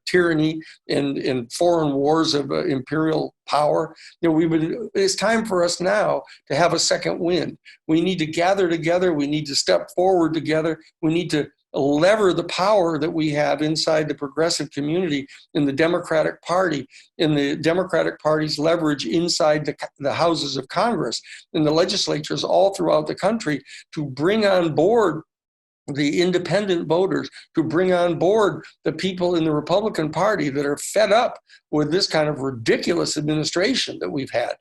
tyranny and foreign wars of imperial power. It's time for us now to have a second wind. We need to gather together. We need to step forward together. We need to lever the power that we have inside the progressive community in the Democratic Party, in the Democratic Party's leverage inside the houses of Congress, in the legislatures all throughout the country, to bring on board the independent voters, to bring on board the people in the Republican Party that are fed up with this kind of ridiculous administration that we've had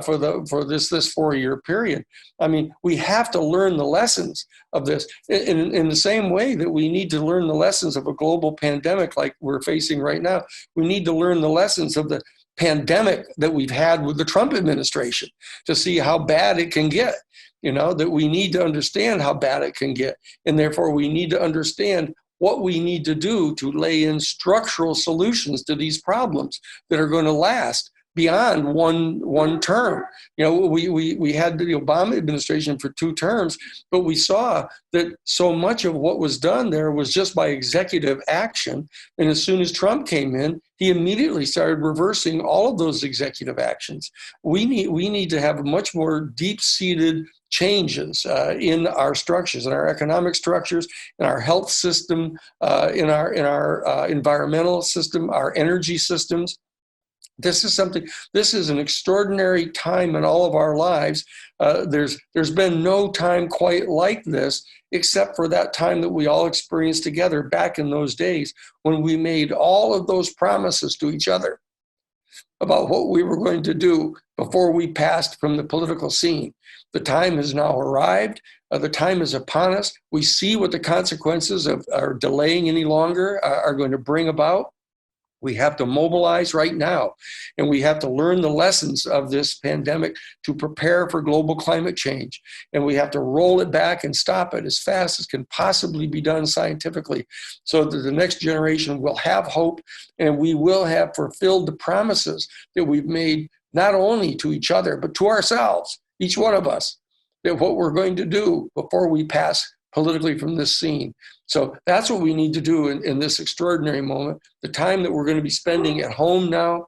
for this 4-year period. I mean, we have to learn the lessons of this in the same way that we need to learn the lessons of a global pandemic like we're facing right now. We need to learn the lessons of the pandemic that we've had with the Trump administration to see how bad it can get. That we need to understand how bad it can get. And therefore, we need to understand what we need to do to lay in structural solutions to these problems that are going to last beyond one term. We had the Obama administration for 2 terms, but we saw that so much of what was done there was just by executive action. And as soon as Trump came in, he immediately started reversing all of those executive actions. We need to have much more deep-seated changes in our structures, in our economic structures, in our health system, in our environmental system, our energy systems. This is an extraordinary time in all of our lives. There's been no time quite like this, except for that time that we all experienced together back in those days when we made all of those promises to each other about what we were going to do before we passed from the political scene. The time has now arrived. The time is upon us. We see what the consequences of our delaying any longer are going to bring about. We have to mobilize right now, and we have to learn the lessons of this pandemic to prepare for global climate change. And we have to roll it back and stop it as fast as can possibly be done scientifically so that the next generation will have hope and we will have fulfilled the promises that we've made not only to each other, but to ourselves, each one of us, that what we're going to do before we pass politically from this scene. So that's what we need to do in this extraordinary moment. The time that we're going to be spending at home now,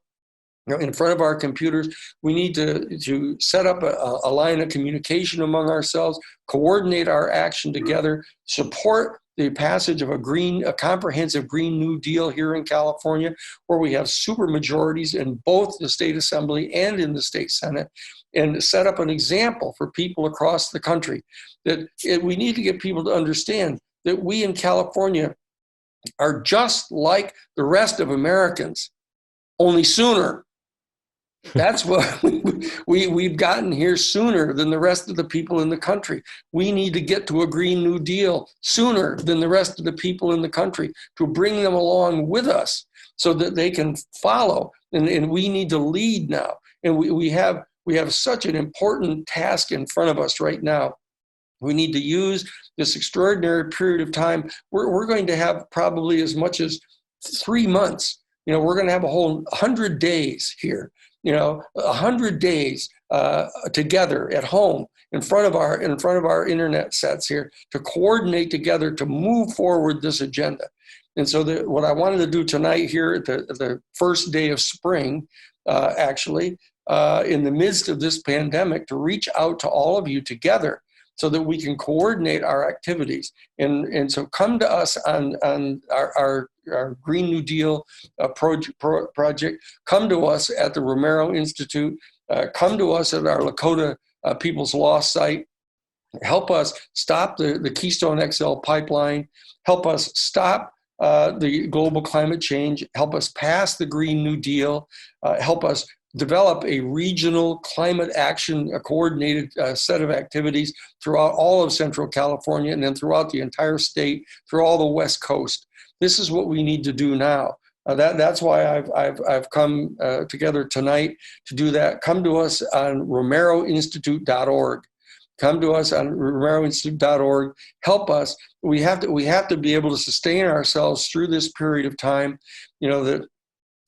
in front of our computers, we need to set up a line of communication among ourselves, coordinate our action together, support the passage of a comprehensive Green New Deal here in California, where we have super majorities in both the state assembly and in the state Senate, and set up an example for people across the country that we need to get people to understand that we in California are just like the rest of Americans, only sooner. That's what we've gotten here sooner than the rest of the people in the country. We need to get to a Green New Deal sooner than the rest of the people in the country, to bring them along with us so that they can follow. And we need to lead now. And we have such an important task in front of us right now. We need to use this extraordinary period of time. We're going to have probably as much as 3 months. We're going to have a whole 100 days here. 100 days together at home in front of our internet sets here to coordinate together to move forward this agenda. And so what I wanted to do tonight here at the first day of spring, in the midst of this pandemic, to reach out to all of you together so that we can coordinate our activities. And so come to us on our Green New Deal project. Come to us at the Romero Institute. Come to us at our Lakota People's Law site. Help us stop the Keystone XL pipeline. Help us stop the global climate change. Help us pass the Green New Deal. Help us develop a regional climate action, a coordinated set of activities throughout all of Central California, and then throughout the entire state, through all the West Coast. This is what we need to do now. That's why I've come together tonight to do that. Come to us on romeroinstitute.org. Come to us on romeroinstitute.org. Help us. We have to be able to sustain ourselves through this period of time. That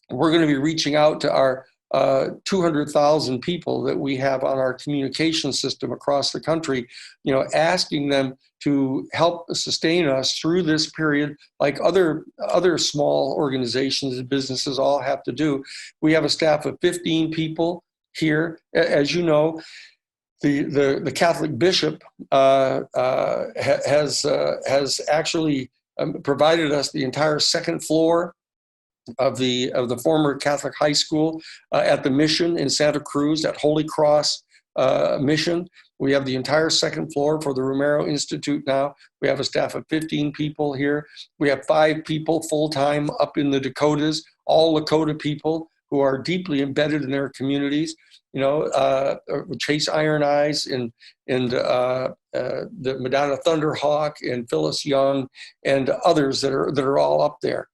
we're going to be reaching out to our 200,000 people that we have on our communication system across the country, asking them to help sustain us through this period, like other small organizations and businesses all have to do. We have a staff of 15 people here. As you know, the Catholic bishop has actually provided us the entire second floor of the former Catholic high school at the mission in Santa Cruz, at Holy Cross mission. We have the entire second floor for the Romero Institute now. We have a staff of 15 people here. We have 5 people full-time up in the Dakotas, all Lakota people who are deeply embedded in their communities. Chase Iron Eyes and the Madonna Thunderhawk and Phyllis Young and others that are all up there.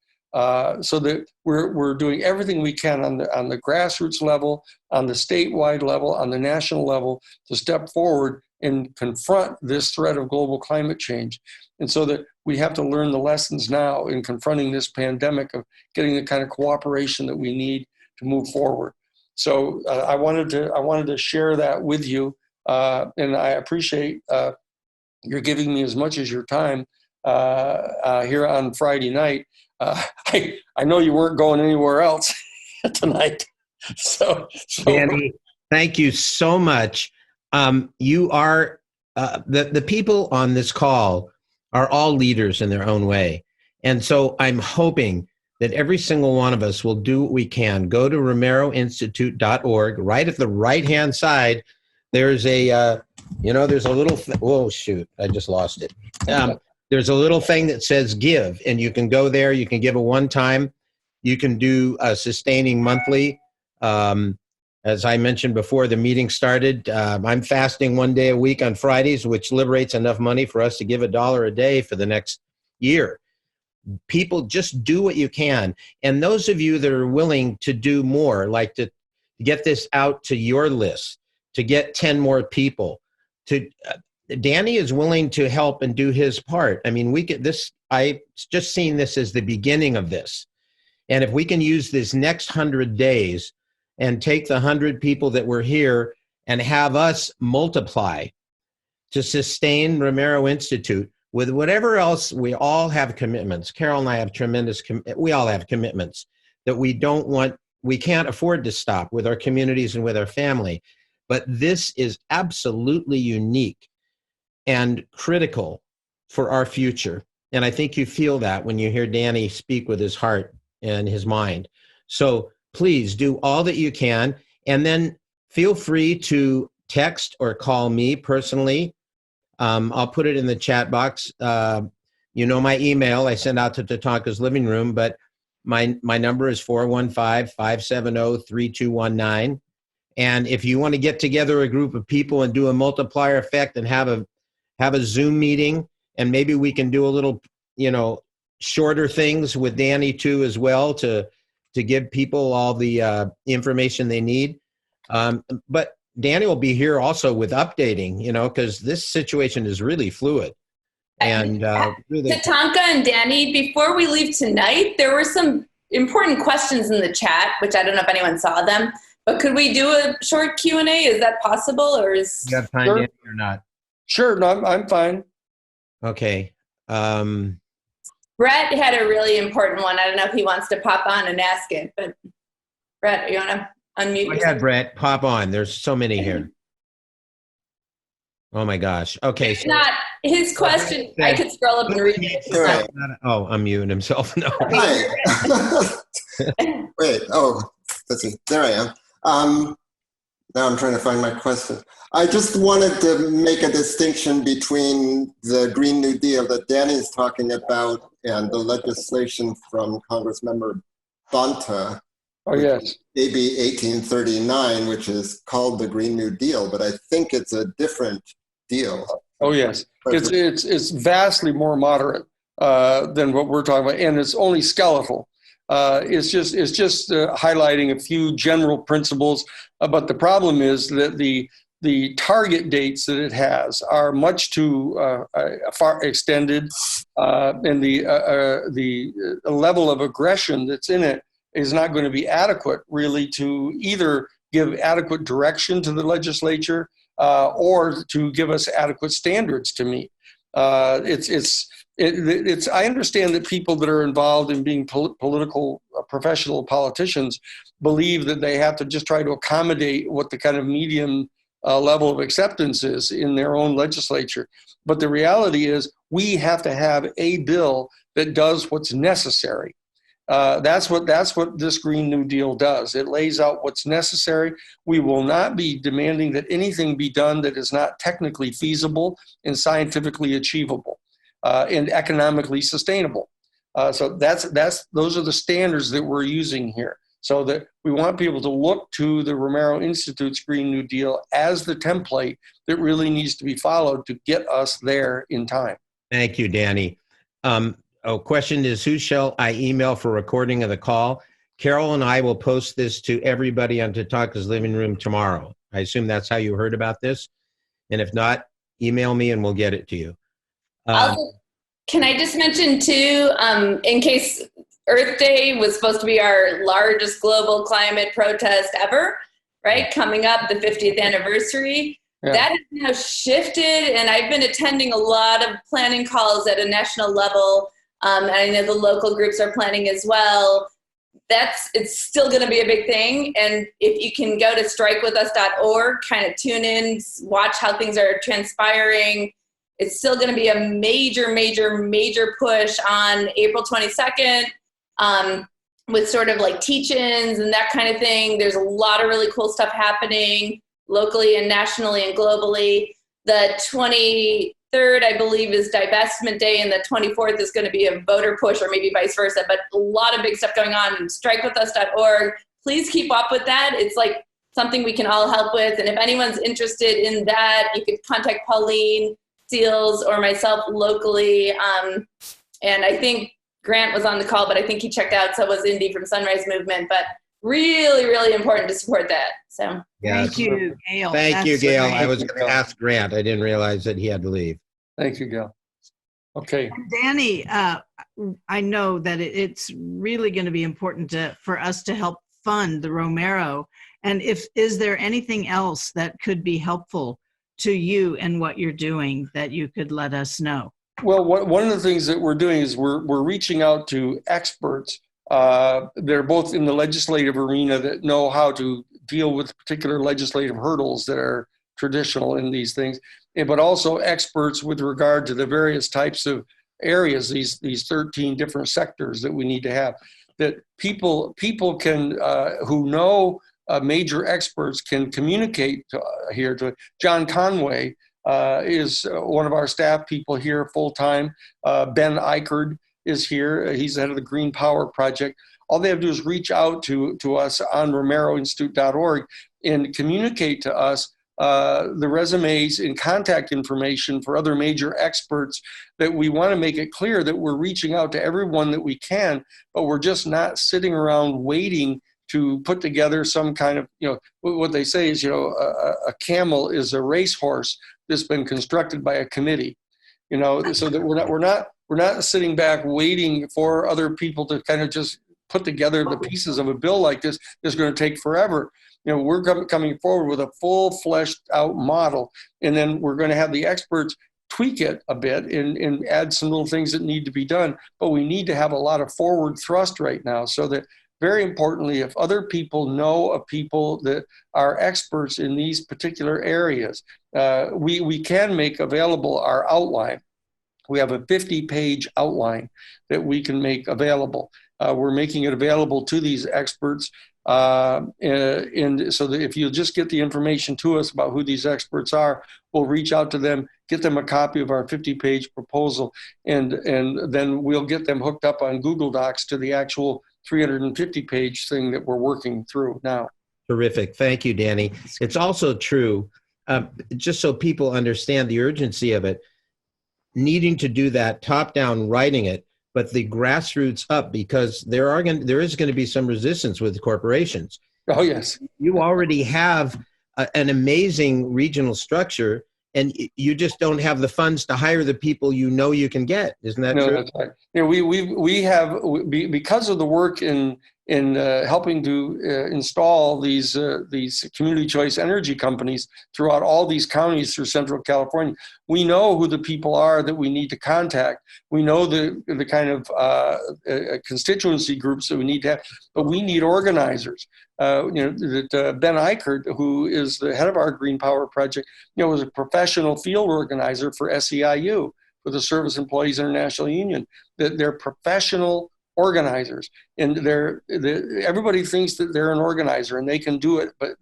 So that we're doing everything we can on the grassroots level, on the statewide level, on the national level, to step forward and confront this threat of global climate change. And so that we have to learn the lessons now in confronting this pandemic, of getting the kind of cooperation that we need to move forward. So I wanted to share that with you, and I appreciate you're giving me as much as your time here on Friday night. I know you weren't going anywhere else tonight. So Danny, thank you so much. You are the people on this call are all leaders in their own way, and so I'm hoping that every single one of us will do what we can. Go to romeroinstitute.org. Right at the right-hand side, there's a there's a little. Whoa, shoot! I just lost it. There's a little thing that says give, and you can go there. You can give a one-time. You can do a sustaining monthly. As I mentioned before the meeting started, I'm fasting 1 day a week on Fridays, which liberates enough money for us to give $1 a day for the next year. People, just do what you can. And those of you that are willing to do more, like to get this out to your list, to get 10 more people, Danny is willing to help and do his part. I mean, we get this. I just seen this as the beginning of this. And if we can use this next 100 days and take the 100 people that were here and have us multiply to sustain Romero Institute with whatever else, we all have commitments. Carol and I have we all have commitments that we can't afford to stop with our communities and with our family. But this is absolutely unique and critical for our future. And I think you feel that when you hear Danny speak with his heart and his mind. So please do all that you can. And then feel free to text or call me personally. I'll put it in the chat box. You know my email I send out to Tatanka's Living Room, but my number is 415-570-3219. And if you want to get together a group of people and do a multiplier effect and have a Zoom meeting, and maybe we can do a little, shorter things with Danny too as well to give people all the information they need. But Danny will be here also with updating, because this situation is really fluid. And really, Tatanka and Danny, before we leave tonight, there were some important questions in the chat, which I don't know if anyone saw them. But could we do a short Q&A? Is that possible, or is you have time, Sure. Danny, or not? Sure, no, I'm fine. Okay. Brett had a really important one. I don't know if he wants to pop on and ask it, but Brett, you want to unmute Go yourself? ahead, Brett. Pop on. There's so many here. Oh my gosh. Okay. It's not his question. I could scroll up and read it. All right. Oh, unmuting himself. No. Hi. Wait. Oh, let's see. There I am. Now I'm trying to find my question. I just wanted to make a distinction between the Green New Deal that Danny's talking about and the legislation from Congressmember Bonta. Oh, yes. AB 1839, which is called the Green New Deal, but I think it's a different deal. Oh, yes. It's vastly more moderate than what we're talking about, and it's only skeletal. It's just highlighting a few general principles, but the problem is that the target dates that it has are much too far extended, and the level of aggression that's in it is not going to be adequate, really, to either give adequate direction to the legislature or to give us adequate standards to meet. I understand that people that are involved in being political, professional politicians believe that they have to just try to accommodate what the kind of medium level of acceptance is in their own legislature. But the reality is we have to have a bill that does what's necessary. That's what this Green New Deal does. It lays out what's necessary. We will not be demanding that anything be done that is not technically feasible and scientifically achievable and economically sustainable. So those are the standards that we're using here. So that we want people to look to the Romero Institute's Green New Deal as the template that really needs to be followed to get us there in time. Thank you, Danny. Question is, who shall I email for recording of the call? Carol and I will post this to everybody on Tatanka's Living Room tomorrow. I assume that's how you heard about this. And if not, email me and we'll get it to you. Can I just mention too, in case Earth Day was supposed to be our largest global climate protest ever, right? Coming up, the 50th anniversary. Yeah. That has now shifted, and I've been attending a lot of planning calls at a national level. And I know the local groups are planning as well. It's still going to be a big thing. And if you can go to strikewithus.org, kind of tune in, watch how things are transpiring. It's still going to be a major, major, major push on April 22nd with sort of like teach-ins and that kind of thing. There's a lot of really cool stuff happening locally and nationally and globally. The 23rd, I believe, is Divestment Day, and the 24th is going to be a voter push, or maybe vice versa. But a lot of big stuff going on. Strikewithus.org. Please keep up with that. It's like something we can all help with. And if anyone's interested in that, you could contact Pauline Seals or myself locally. And I think Grant was on the call, but I think he checked out. So was Indy from Sunrise Movement. But really, really important to support that. So yes. Thank you, Gail. Thank you, Gail. Great. I was going to ask Grant. I didn't realize that he had to leave. Thank you, Gail. Okay. And Danny, I know that it's really going to be important for us to help fund the Romero. And is there anything else that could be helpful to you and what you're doing that you could let us know? Well, one of the things that we're doing is we're reaching out to experts. They're both in the legislative arena that know how to deal with particular legislative hurdles that are traditional in these things, but also experts with regard to the various types of areas, these 13 different sectors that we need to have, that people can, who know major experts can communicate here to. John Conway is one of our staff people here full-time. Ben Eichard is here. He's the head of the Green Power Project. All they have to do is reach out to us on romeroinstitute.org and communicate to us the resumes and contact information for other major experts, that we want to make it clear that we're reaching out to everyone that we can, but we're just not sitting around waiting to put together some kind of, what they say is, a camel is a racehorse that's been constructed by a committee, so that we're not sitting back waiting for other people to kind of just put together the pieces of a bill like this that's going to take forever. We're coming forward with a full fleshed out model, and then we're going to have the experts tweak it a bit and add some little things that need to be done. But we need to have a lot of forward thrust right now, so that, very importantly, if other people know of people that are experts in these particular areas, we can make available our outline. We have a 50-page outline that we can make available. We're making it available to these experts. And so that if you'll just get the information to us about who these experts are, we'll reach out to them, get them a copy of our 50-page proposal, and then we'll get them hooked up on Google Docs to the actual 350-page thing that we're working through now. Terrific. Thank you, Danny. It's also true, just so people understand the urgency of it, needing to do that top-down writing it, but the grassroots up, because there is going to be some resistance with corporations. Oh, yes. You already have an amazing regional structure, and you just don't have the funds to hire the people you can get. Isn't that true? No, that's right. We have, because of the work in helping to install these community choice energy companies throughout all these counties through Central California. We know who the people are that we need to contact. We know the kind of constituency groups that we need to have, but we need organizers. Ben Eichert, who is the head of our Green Power Project, was a professional field organizer for SEIU, for the Service Employees International Union. That they're professional organizers, and everybody thinks that they're an organizer and they can do it, but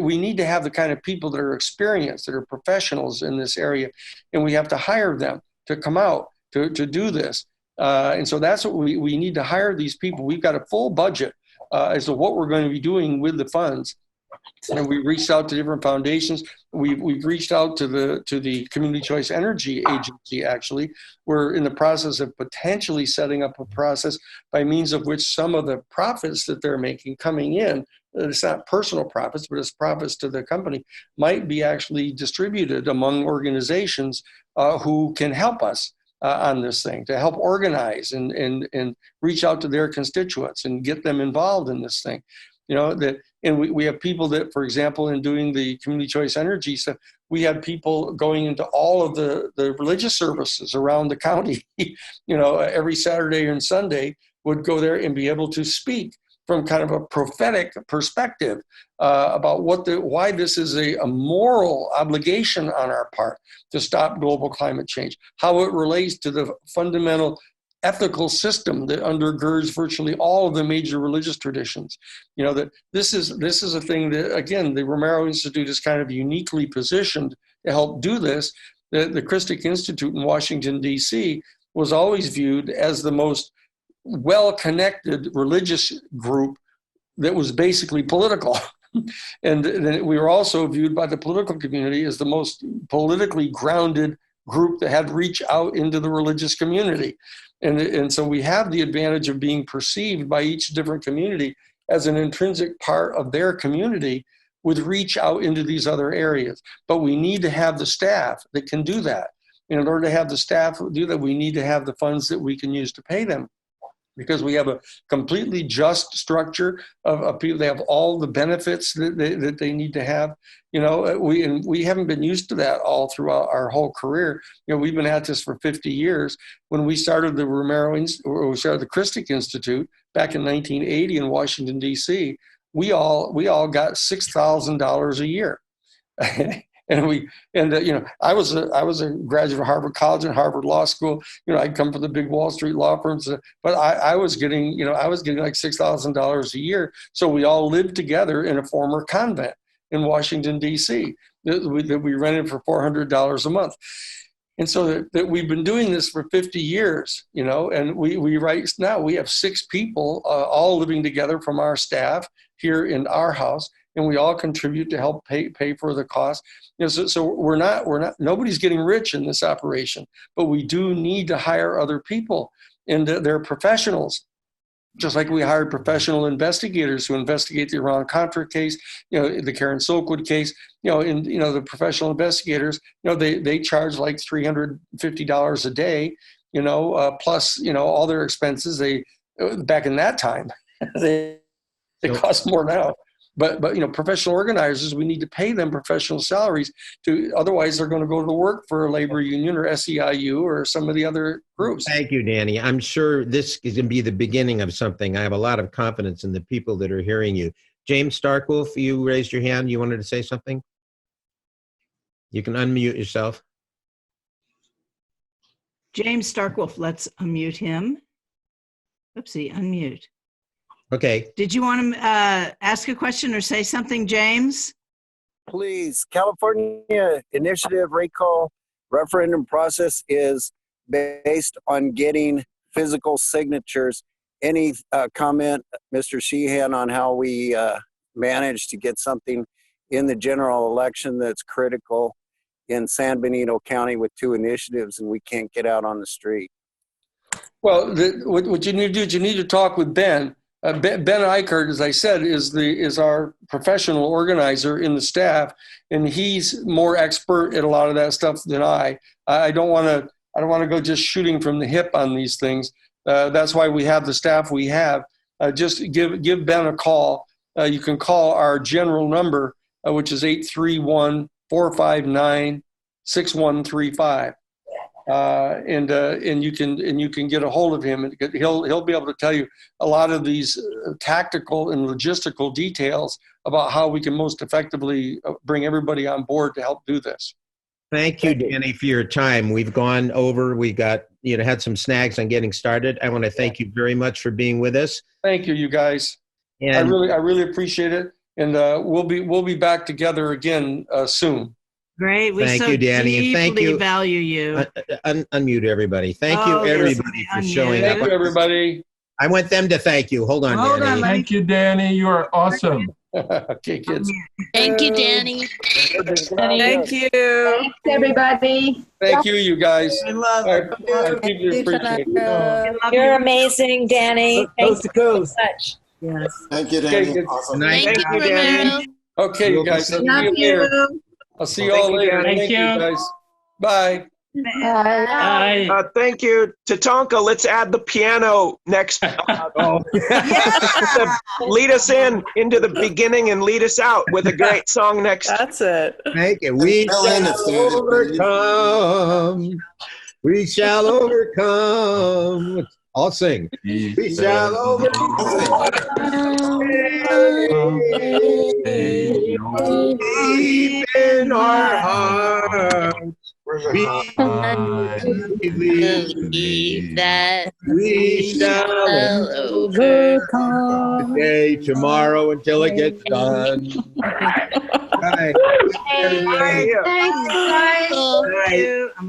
we need to have the kind of people that are experienced, that are professionals in this area, and we have to hire them to come out to do this. And so that's what we need to hire these people. We've got a full budget as to what we're going to be doing with the funds. And we reached out to different foundations. We've reached out to the Community Choice Energy Agency. Actually, we're in the process of potentially setting up a process by means of which some of the profits that they're making coming in, it's not personal profits, but it's profits to the company, might be actually distributed among organizations who can help us on this thing, to help organize and reach out to their constituents and get them involved in this thing. And we have people that, for example, in doing the community choice energy stuff, we had people going into all of the religious services around the county, every Saturday and Sunday, would go there and be able to speak from kind of a prophetic perspective about why this is a moral obligation on our part to stop global climate change, how it relates to the fundamental ethical system that undergirds virtually all of the major religious traditions. That this is a thing that, again, the Romero Institute is kind of uniquely positioned to help do this. The Christic Institute in Washington, D.C. was always viewed as the most well-connected religious group that was basically political. And then we were also viewed by the political community as the most politically grounded group that had reach out into the religious community. And so we have the advantage of being perceived by each different community as an intrinsic part of their community with reach out into these other areas. But we need to have the staff that can do that. And in order to have the staff do that, we need to have the funds that we can use to pay them, because we have a completely just structure of people. They have all the benefits that they need to have. We haven't been used to that all throughout our whole career. We've been at this for 50 years. When we started the we started the Christic Institute back in 1980 in Washington, D.C., we all got $6,000 a year. I was a graduate of Harvard College and Harvard Law School. I'd come from the big Wall Street law firms, but I was getting like $6,000 a year. So we all lived together in a former convent in Washington, D.C. that we rented for $400 a month. And so that we've been doing this for 50 years, and we right now we have 6 people all living together from our staff here in our house, and we all contribute to help pay for the cost. So we're not nobody's getting rich in this operation, but we do need to hire other people, and they're professionals. Just like we hired professional investigators who investigate the Iran-Contra case, the Karen Silkwood case, the professional investigators, they charge like $350 a day, plus, all their expenses. Back in that time, they cost more now. But professional organizers, we need to pay them professional salaries otherwise they're going to go to work for a labor union or SEIU or some of the other groups. Thank you, Danny. I'm sure this is going to be the beginning of something. I have a lot of confidence in the people that are hearing you. James Starkwolf, you raised your hand. You wanted to say something? You can unmute yourself. James Starkwolf, let's unmute him. Oopsie, unmute. Okay. Did you want to ask a question or say something, James? Please. California initiative recall referendum process is based on getting physical signatures. Any comment, Mr. Sheehan, on how we managed to get something in the general election that's critical in San Benito County with 2 initiatives and we can't get out on the street? Well, what you need to do is you need to talk with Ben. Ben Eichert, as I said, is our professional organizer in the staff, and he's more expert at a lot of that stuff than I. I don't want to go just shooting from the hip on these things. That's why we have the staff we have. Just give Ben a call. You can call our general number, which is 831-459-6135. And you can get a hold of him, and he'll be able to tell you a lot of these tactical and logistical details about how we can most effectively bring everybody on board to help do this. Thank you, Danny, for your time. We've gone over. We got had some snags on getting started. I want to thank you very much for being with us. Thank you, you guys. And I really appreciate it. And we'll be back together again soon. Great. We thank you, Danny, and thank you. Value you. Unmute everybody. Thank you, everybody, for showing up. Thank you, everybody. I want them to thank you. Hold on, Danny. Thank you, Danny. You are awesome. Okay, kids. Thank you, Danny. Thank you. Thanks, everybody. Thank you, you guys. I love I you. deeply appreciate it. You're amazing, Danny. Coast to coast. Much. Yes. Thank you, Danny. Okay, Awesome. Thank Thank you, Danny. Okay, you guys. I'll see Love you later. you. I'll see you all later. Thank you, guys. Bye. Bye. Thank you. Tatanka, let's add the piano next. Lead us into the beginning and lead us out with a great song next. That's it. Thank you. We shall overcome. We shall overcome. I'll sing. We shall overcome. Deep in our hearts, we Believe that we shall overcome. today, tomorrow, until it gets done. Right.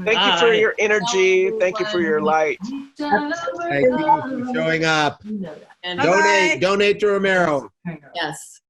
Thank you for your energy. Thank you for your light. Thank you for showing up. Donate to Romero. Yes.